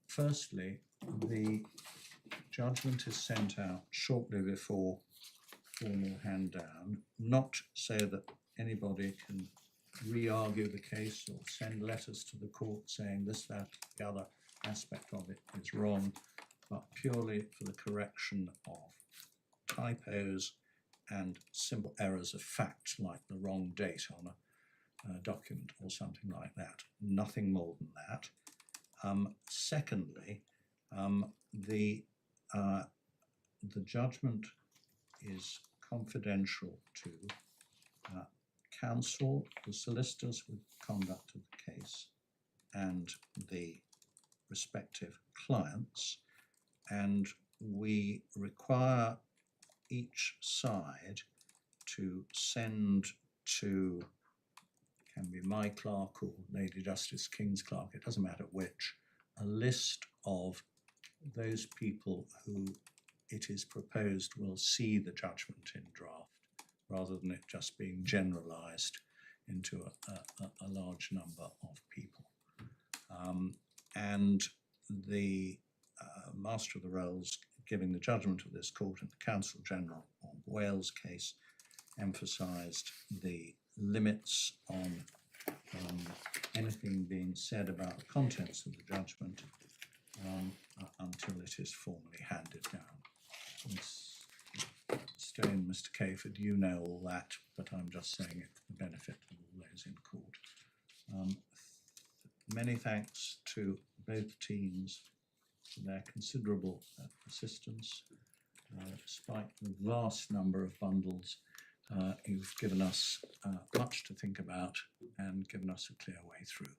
Firstly, the judgment is sent out shortly before formal hand down, not so that anybody can re-argue the case or send letters to the court saying this, that, the other aspect of it is wrong, but purely for the correction of typos and simple errors of fact, like the wrong date on a document or something like that. Nothing more than that. Secondly, the judgment is confidential to counsel, the solicitors with conduct of the case, and the respective clients, and we require each side to send to, can be my clerk or Lady Justice King's clerk, it doesn't matter which, a list of those people who it is proposed will see the judgment in draft, rather than it just being generalised into a large number of people. And the Master of the Rolls giving the judgment of this court and the Counsel General on Wales case emphasised the limits on anything being said about the contents of the judgment until it is formally handed down. Ms. Stone, Mr. Cayford, you know all that, but I'm just saying it for the benefit of all those in court. Many thanks to both teams for their considerable assistance. Despite the vast number of bundles, you've given us much to think about and given us a clear way through.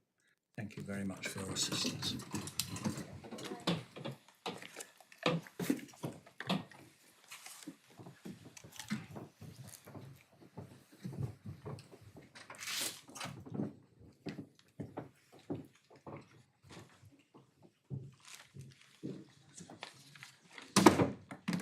Thank you very much for your assistance.